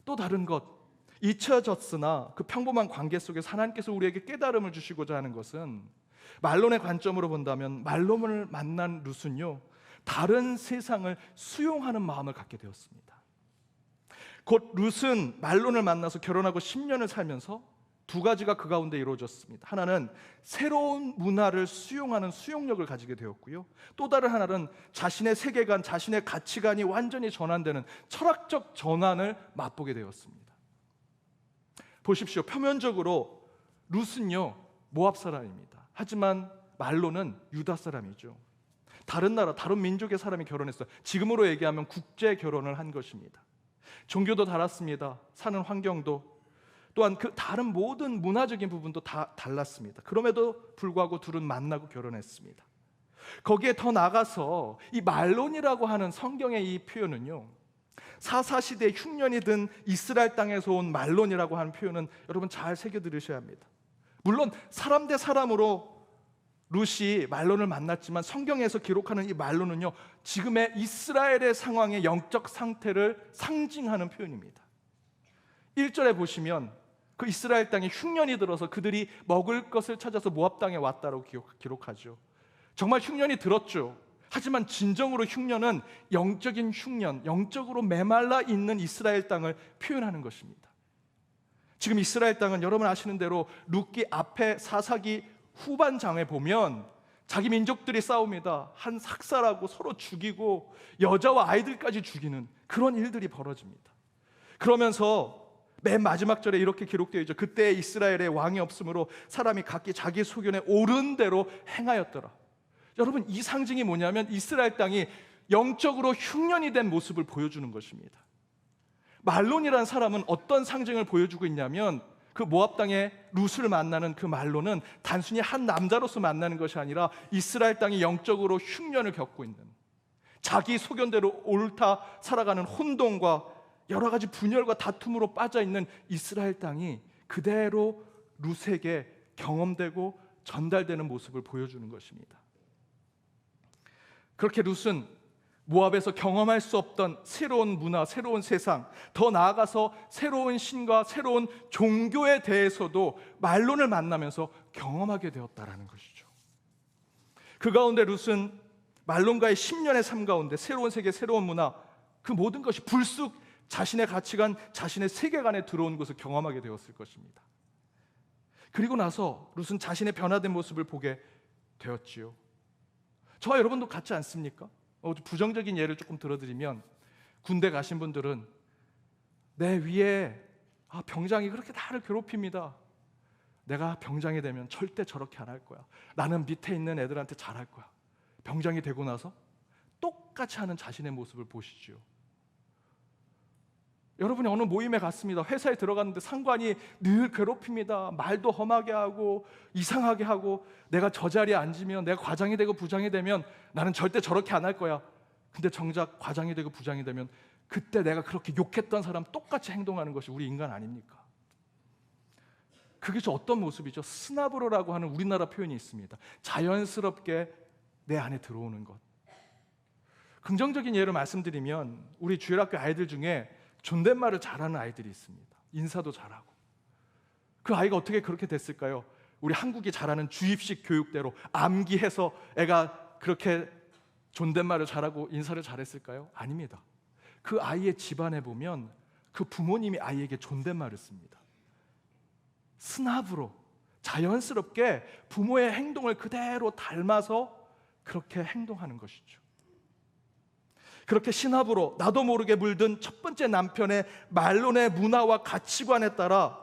S1: 또 다른 것, 잊혀졌으나 그 평범한 관계 속에서 하나님께서 우리에게 깨달음을 주시고자 하는 것은, 말론의 관점으로 본다면 말론을 만난 룻은요, 다른 세상을 수용하는 마음을 갖게 되었습니다. 곧 룻은 말론을 만나서 결혼하고 10년을 살면서 두 가지가 그 가운데 이루어졌습니다. 하나는 새로운 문화를 수용하는 수용력을 가지게 되었고요, 또 다른 하나는 자신의 세계관, 자신의 가치관이 완전히 전환되는 철학적 전환을 맛보게 되었습니다. 보십시오. 표면적으로 룻은요, 모압 사람입니다. 하지만 말론은 유다 사람이죠. 다른 나라, 다른 민족의 사람이 결혼했어요. 지금으로 얘기하면 국제 결혼을 한 것입니다. 종교도 달랐습니다. 사는 환경도, 또한 그 다른 모든 문화적인 부분도 다 달랐습니다. 그럼에도 불구하고 둘은 만나고 결혼했습니다. 거기에 더 나가서 이 말론이라고 하는 성경의 이 표현은요, 사사시대 흉년이 든 이스라엘 땅에서 온 말론이라고 하는 표현은 여러분 잘 새겨 들으셔야 합니다. 물론 사람 대 사람으로 룻이 말론을 만났지만 성경에서 기록하는 이 말론은요, 지금의 이스라엘의 상황의 영적 상태를 상징하는 표현입니다. 1절에 보시면 그 이스라엘 땅에 흉년이 들어서 그들이 먹을 것을 찾아서 모압 땅에 왔다고 기록하죠. 정말 흉년이 들었죠. 하지만 진정으로 흉년은 영적인 흉년, 영적으로 메말라 있는 이스라엘 땅을 표현하는 것입니다. 지금 이스라엘 땅은 여러분 아시는 대로 룻기 앞에 사사기 후반장에 보면 자기 민족들이 싸웁니다. 한 삭살하고 서로 죽이고 여자와 아이들까지 죽이는 그런 일들이 벌어집니다. 그러면서 맨 마지막 절에 이렇게 기록되어 있죠. 그때 이스라엘에 왕이 없으므로 사람이 각기 자기 소견에 옳은 대로 행하였더라. 여러분, 이 상징이 뭐냐면 이스라엘 땅이 영적으로 흉년이 된 모습을 보여주는 것입니다. 말론이라는 사람은 어떤 상징을 보여주고 있냐면 그 모압 땅에 룻을 만나는 그 말론은 단순히 한 남자로서 만나는 것이 아니라 이스라엘 땅이 영적으로 흉년을 겪고 있는, 자기 소견대로 옳다 살아가는 혼돈과 여러 가지 분열과 다툼으로 빠져 있는 이스라엘 땅이 그대로 룻에게 경험되고 전달되는 모습을 보여주는 것입니다. 그렇게 룻은 모압에서 경험할 수 없던 새로운 문화, 새로운 세상, 더 나아가서 새로운 신과 새로운 종교에 대해서도 말론을 만나면서 경험하게 되었다라는 것이죠. 그 가운데 룻은 말론과의 10년의 삶 가운데 새로운 세계, 새로운 문화, 그 모든 것이 불쑥 자신의 가치관, 자신의 세계관에 들어온 것을 경험하게 되었을 것입니다. 그리고 나서 룻은 자신의 변화된 모습을 보게 되었지요. 저와 여러분도 같지 않습니까? 부정적인 예를 조금 들어드리면, 군대 가신 분들은 내 위에 병장이 그렇게 나를 괴롭힙니다. 내가 병장이 되면 절대 저렇게 안 할 거야. 나는 밑에 있는 애들한테 잘할 거야. 병장이 되고 나서 똑같이 하는 자신의 모습을 보시지요. 여러분이 어느 모임에 갔습니다. 회사에 들어갔는데 상관이 늘 괴롭힙니다. 말도 험하게 하고 이상하게 하고, 내가 저 자리에 앉으면, 내가 과장이 되고 부장이 되면 나는 절대 저렇게 안 할 거야. 근데 정작 과장이 되고 부장이 되면 그때 내가 그렇게 욕했던 사람 똑같이 행동하는 것이 우리 인간 아닙니까? 그게 저 어떤 모습이죠? 스나브로라고 하는 우리나라 표현이 있습니다. 자연스럽게 내 안에 들어오는 것. 긍정적인 예를 말씀드리면, 우리 주일학교 아이들 중에 존댓말을 잘하는 아이들이 있습니다. 인사도 잘하고. 그 아이가 어떻게 그렇게 됐을까요? 우리 한국이 잘하는 주입식 교육대로 암기해서 애가 그렇게 존댓말을 잘하고 인사를 잘했을까요? 아닙니다. 그 아이의 집안에 보면 그 부모님이 아이에게 존댓말을 씁니다. 스나브로, 자연스럽게 부모의 행동을 그대로 닮아서 그렇게 행동하는 것이죠. 그렇게 신압으로 나도 모르게 물든 첫 번째 남편의 말론의 문화와 가치관에 따라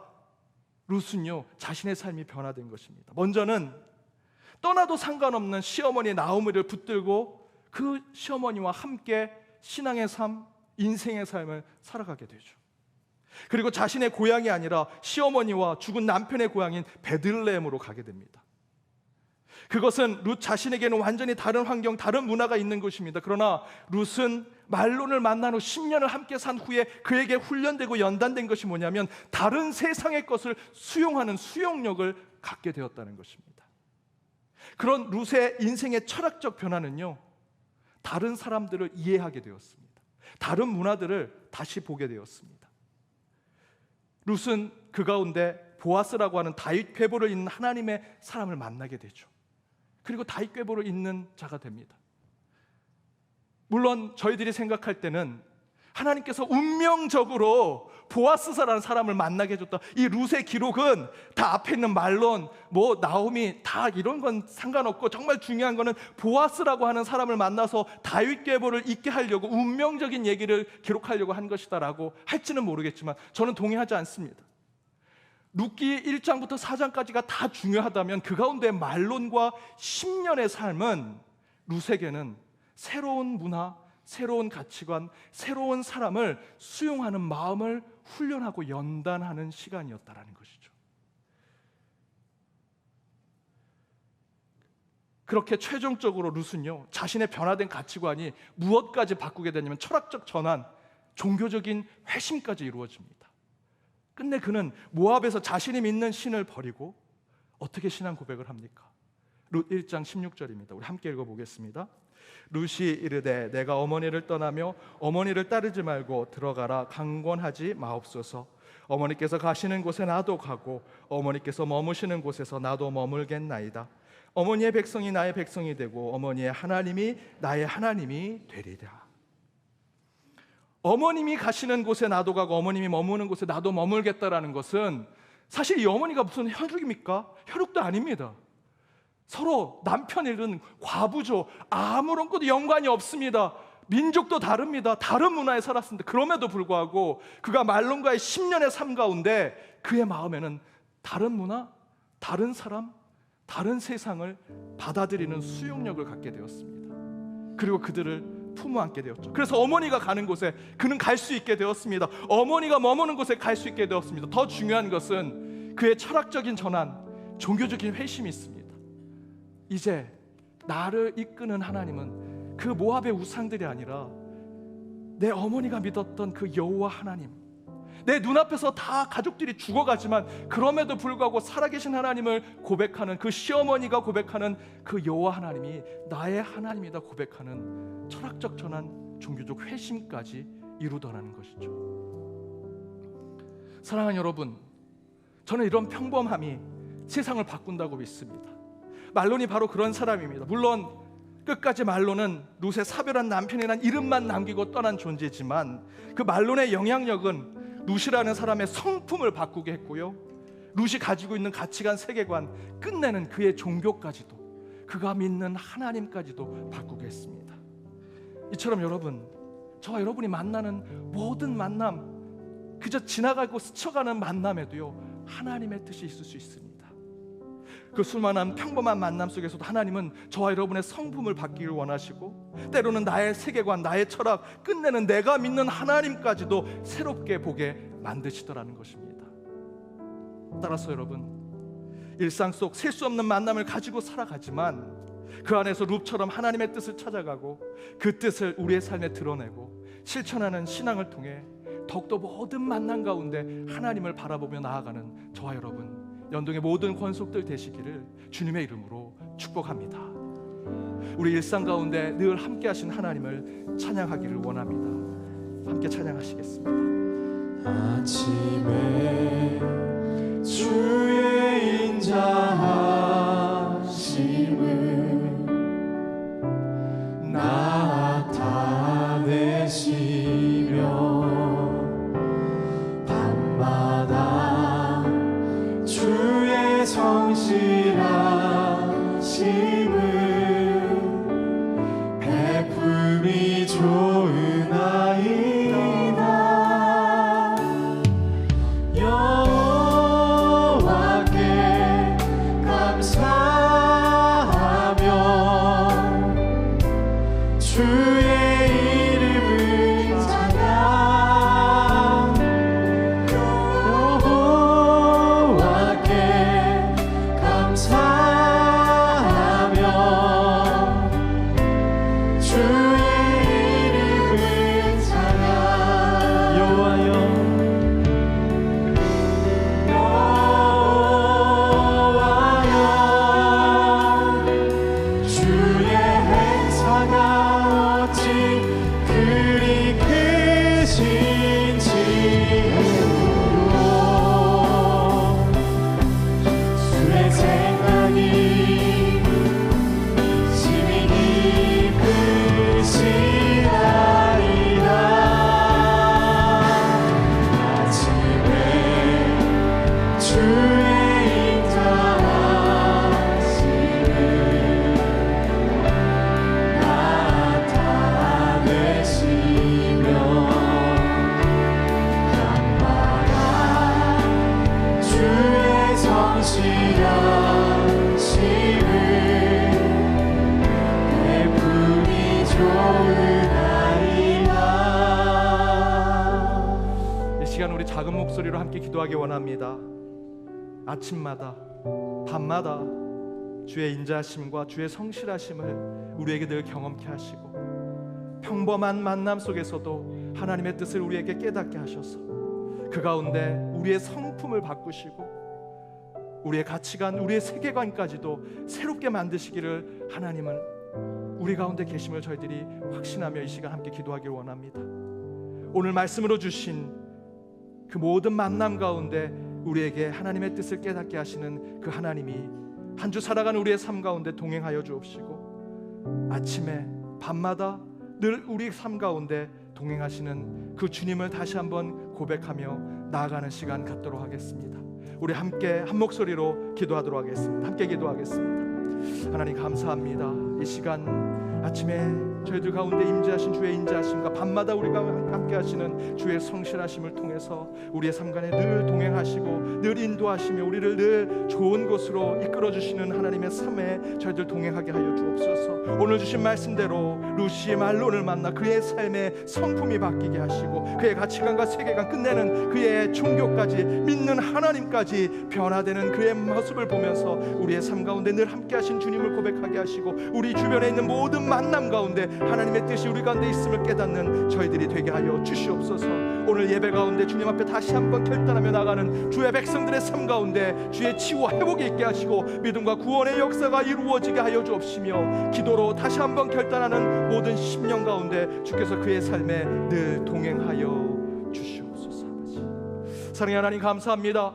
S1: 룻은요, 자신의 삶이 변화된 것입니다. 먼저는 떠나도 상관없는 시어머니 나오미를 붙들고 그 시어머니와 함께 신앙의 삶, 인생의 삶을 살아가게 되죠. 그리고 자신의 고향이 아니라 시어머니와 죽은 남편의 고향인 베들레헴으로 가게 됩니다. 그것은 룻 자신에게는 완전히 다른 환경, 다른 문화가 있는 것입니다. 그러나 룻은 말론을 만난 후 10년을 함께 산 후에 그에게 훈련되고 연단된 것이 뭐냐면 다른 세상의 것을 수용하는 수용력을 갖게 되었다는 것입니다. 그런 룻의 인생의 철학적 변화는요, 다른 사람들을 이해하게 되었습니다. 다른 문화들을 다시 보게 되었습니다. 룻은 그 가운데 보아스라고 하는 다윗 궤보를 잇는 하나님의 사람을 만나게 되죠. 그리고 다윗 궤보를 잇는 자가 됩니다. 물론 저희들이 생각할 때는 하나님께서 운명적으로 보아스라는 사람을 만나게 해줬다. 이 룻의 기록은 다 앞에 있는 말론, 나오미 다 이런 건 상관없고 정말 중요한 거는 보아스라고 하는 사람을 만나서 다윗 궤보를 잇게 하려고 운명적인 얘기를 기록하려고 한 것이다라고 할지는 모르겠지만 저는 동의하지 않습니다. 룻기 1장부터 4장까지가 다 중요하다면 그 가운데 말론과 10년의 삶은 룻에게는 새로운 문화, 새로운 가치관, 새로운 사람을 수용하는 마음을 훈련하고 연단하는 시간이었다라는 것이죠. 그렇게 최종적으로 룻은요, 자신의 변화된 가치관이 무엇까지 바꾸게 되냐면 철학적 전환, 종교적인 회심까지 이루어집니다. 끝내 그는 모압에서 자신이 믿는 신을 버리고 어떻게 신앙 고백을 합니까? 룻 1장 16절입니다. 우리 함께 읽어보겠습니다. 룻이 이르되 내가 어머니를 떠나며 어머니를 따르지 말고 들어가라 강권하지 마옵소서. 어머니께서 가시는 곳에 나도 가고 어머니께서 머무시는 곳에서 나도 머물겠나이다. 어머니의 백성이 나의 백성이 되고 어머니의 하나님이 나의 하나님이 되리라. 어머님이 가시는 곳에 나도 가고 어머님이 머무는 곳에 나도 머물겠다라는 것은 사실 이 어머니가 무슨 혈육입니까? 혈육도 아닙니다. 서로 남편 일은 과부죠. 아무런 것도 연관이 없습니다. 민족도 다릅니다. 다른 문화에 살았습니다. 그럼에도 불구하고 그가 말론과의 10년의 삶 가운데 그의 마음에는 다른 문화, 다른 사람, 다른 세상을 받아들이는 수용력을 갖게 되었습니다. 그리고 그들을 품어 안게 되었죠. 그래서 어머니가 가는 곳에 그는 갈 수 있게 되었습니다. 어머니가 머무는 곳에 갈 수 있게 되었습니다. 더 중요한 것은 그의 철학적인 전환, 종교적인 회심이 있습니다. 이제 나를 이끄는 하나님은 그 모압의 우상들이 아니라 내 어머니가 믿었던 그 여호와 하나님, 내 눈앞에서 다 가족들이 죽어가지만 그럼에도 불구하고 살아계신 하나님을 고백하는 그 시어머니가 고백하는 그 여호와 하나님이 나의 하나님이다 고백하는 철학적 전환, 종교적 회심까지 이루더라는 것이죠. 사랑하는 여러분, 저는 이런 평범함이 세상을 바꾼다고 믿습니다. 말론이 바로 그런 사람입니다. 물론 끝까지 말론은 룻의 사별한 남편이란 이름만 남기고 떠난 존재지만 그 말론의 영향력은 룻이라는 사람의 성품을 바꾸게 했고요, 룻이 가지고 있는 가치관, 세계관, 끝내는 그의 종교까지도, 그가 믿는 하나님까지도 바꾸게 했습니다. 이처럼 여러분, 저와 여러분이 만나는 모든 만남, 그저 지나가고 스쳐가는 만남에도요 하나님의 뜻이 있을 수 있습니다. 그 수많은 평범한 만남 속에서도 하나님은 저와 여러분의 성품을 바뀌길 원하시고, 때로는 나의 세계관, 나의 철학, 끝내는 내가 믿는 하나님까지도 새롭게 보게 만드시더라는 것입니다. 따라서 여러분, 일상 속 셀 수 없는 만남을 가지고 살아가지만 그 안에서 룻처럼 하나님의 뜻을 찾아가고 그 뜻을 우리의 삶에 드러내고 실천하는 신앙을 통해 더욱더 모든 만남 가운데 하나님을 바라보며 나아가는 저와 여러분, 연동의 모든 권속들 되시기를 주님의 이름으로 축복합니다. 우리 일상 가운데 늘 함께 하신 하나님을 찬양하기를 원합니다. 함께 찬양하시겠습니다.
S2: 아침에 주의 인자하심을 나타내시며 밤마다 주의 성실하심을 베품이 좋으나이다. 여호와께 감사하며 주의 이름을 찬양. 여호와께 감사하며 주의 이름을 찬양. 여호와여, 주의 행사가 어찌 그리 크신지요. 주의 생각이 심히 깊으시나이다. 아침에 주의 인자하심을 나타내시며 밤마다 주의 성실하심을 베품이 좋으나이다.
S1: 이 시간 우리 작은 목소리로 함께 기도하기 원합니다. 아침마다 밤마다 주의 인자하심과 주의 성실하심을 우리에게 늘 경험케 하시고, 평범한 만남 속에서도 하나님의 뜻을 우리에게 깨닫게 하셔서 그 가운데 우리의 성품을 바꾸시고 우리의 가치관, 우리의 세계관까지도 새롭게 만드시기를 하나님은 우리 가운데 계심을 저희들이 확신하며 이 시간 함께 기도하길 원합니다. 오늘 말씀으로 주신 그 모든 만남 가운데 우리에게 하나님의 뜻을 깨닫게 하시는 그 하나님이 한 주 살아가는 우리의 삶 가운데 동행하여 주옵시고, 아침에 밤마다 늘 우리 삶 가운데 동행하시는 그 주님을 다시 한번 고백하며 나아가는 시간 갖도록 하겠습니다. 우리 함께 한 목소리로 기도하도록 하겠습니다. 함께 기도하겠습니다. 하나님 감사합니다. 이 시간 아침에 저희들 가운데 임재하신 주의 인자하심과 밤마다 우리가 함께 하시는 주의 성실하심을 통해서 우리의 삶간에 늘 동행하시고 늘 인도하시며 우리를 늘 좋은 곳으로 이끌어주시는 하나님의 삶에 저희들 동행하게 하여 주옵소서. 오늘 주신 말씀대로 루시의 말론을 만나 그의 삶의 성품이 바뀌게 하시고 그의 가치관과 세계관 끝내는 그의 종교까지 믿는 하나님까지 변화되는 그의 모습을 보면서 우리의 삶 가운데 늘 함께 하신 주님을 고백하게 하시고 우리 주변에 있는 모든 만남 가운데 하나님의 뜻이 우리 가운데 있음을 깨닫는 저희들이 되게 하여 주시옵소서. 오늘 예배 가운데 주님 앞에 다시 한번 결단하며 나가는 주의 백성들의 삶 가운데 주의 치유와 회복이 있게 하시고 믿음과 구원의 역사가 이루어지게 하여 주옵시며 기도로 다시 한번 결단하는 모든 심령 가운데 주께서 그의 삶에 늘 동행하여 주시옵소서. 아버지 사랑의 하나님 감사합니다.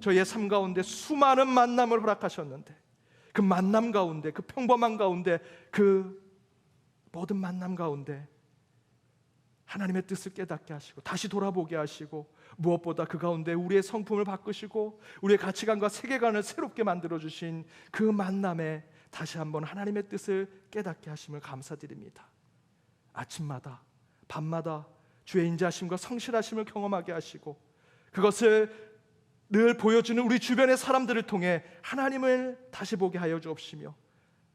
S1: 저희의 삶 가운데 수많은 만남을 허락하셨는데 그 만남 가운데 그 평범한 가운데 그 모든 만남 가운데 하나님의 뜻을 깨닫게 하시고 다시 돌아보게 하시고 무엇보다 그 가운데 우리의 성품을 바꾸시고 우리의 가치관과 세계관을 새롭게 만들어주신 그 만남에 다시 한번 하나님의 뜻을 깨닫게 하심을 감사드립니다. 아침마다 밤마다 주의 인자하심과 성실하심을 경험하게 하시고 그것을 늘 보여주는 우리 주변의 사람들을 통해 하나님을 다시 보게 하여 주옵시며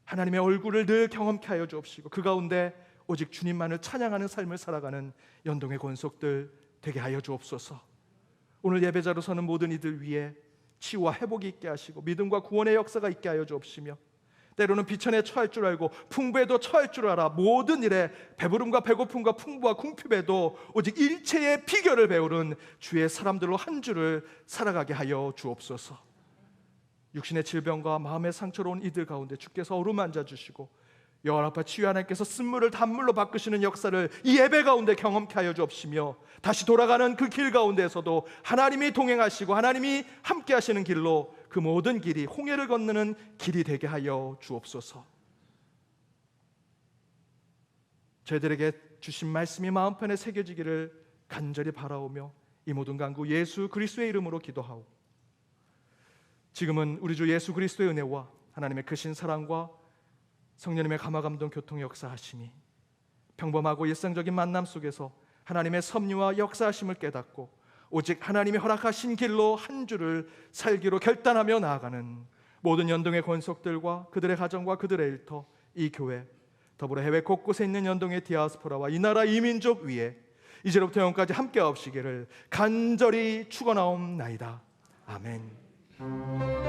S1: 하나님의 얼굴을 늘 경험케 하여 주옵시고 그 가운데 오직 주님만을 찬양하는 삶을 살아가는 연동의 권속들 되게 하여 주옵소서. 오늘 예배자로 서는 모든 이들 위에 치유와 회복이 있게 하시고 믿음과 구원의 역사가 있게 하여 주옵시며 때로는 비천에 처할 줄 알고 풍부에도 처할 줄 알아 모든 일에 배부름과 배고픔과 풍부와 궁핍에도 오직 일체의 비결을 배우는 주의 사람들로 한 주를 살아가게 하여 주옵소서. 육신의 질병과 마음의 상처로 온 이들 가운데 주께서 어루만져 주시고 여호와 앞에 치유 하나님께서 쓴물을 단물로 바꾸시는 역사를 이 예배 가운데 경험케 하여 주옵시며 다시 돌아가는 그 길 가운데에서도 하나님이 동행하시고 하나님이 함께 하시는 길로 그 모든 길이 홍해를 건너는 길이 되게 하여 주옵소서. 저희들에게 주신 말씀이 마음편에 새겨지기를 간절히 바라오며 이 모든 간구 예수 그리스도의 이름으로 기도하오. 지금은 우리 주 예수 그리스도의 은혜와 하나님의 크신 사랑과 성령님의 감화감동 교통 역사하심이 평범하고 일상적인 만남 속에서 하나님의 섭리와 역사하심을 깨닫고 오직 하나님이 허락하신 길로 한 주를 살기로 결단하며 나아가는 모든 연동의 권속들과 그들의 가정과 그들의 일터, 이 교회 더불어 해외 곳곳에 있는 연동의 디아스포라와 이 나라 이 민족 위에 이제로부터 영원까지 함께 하옵시기를 간절히 축원하옵나이다. 아멘.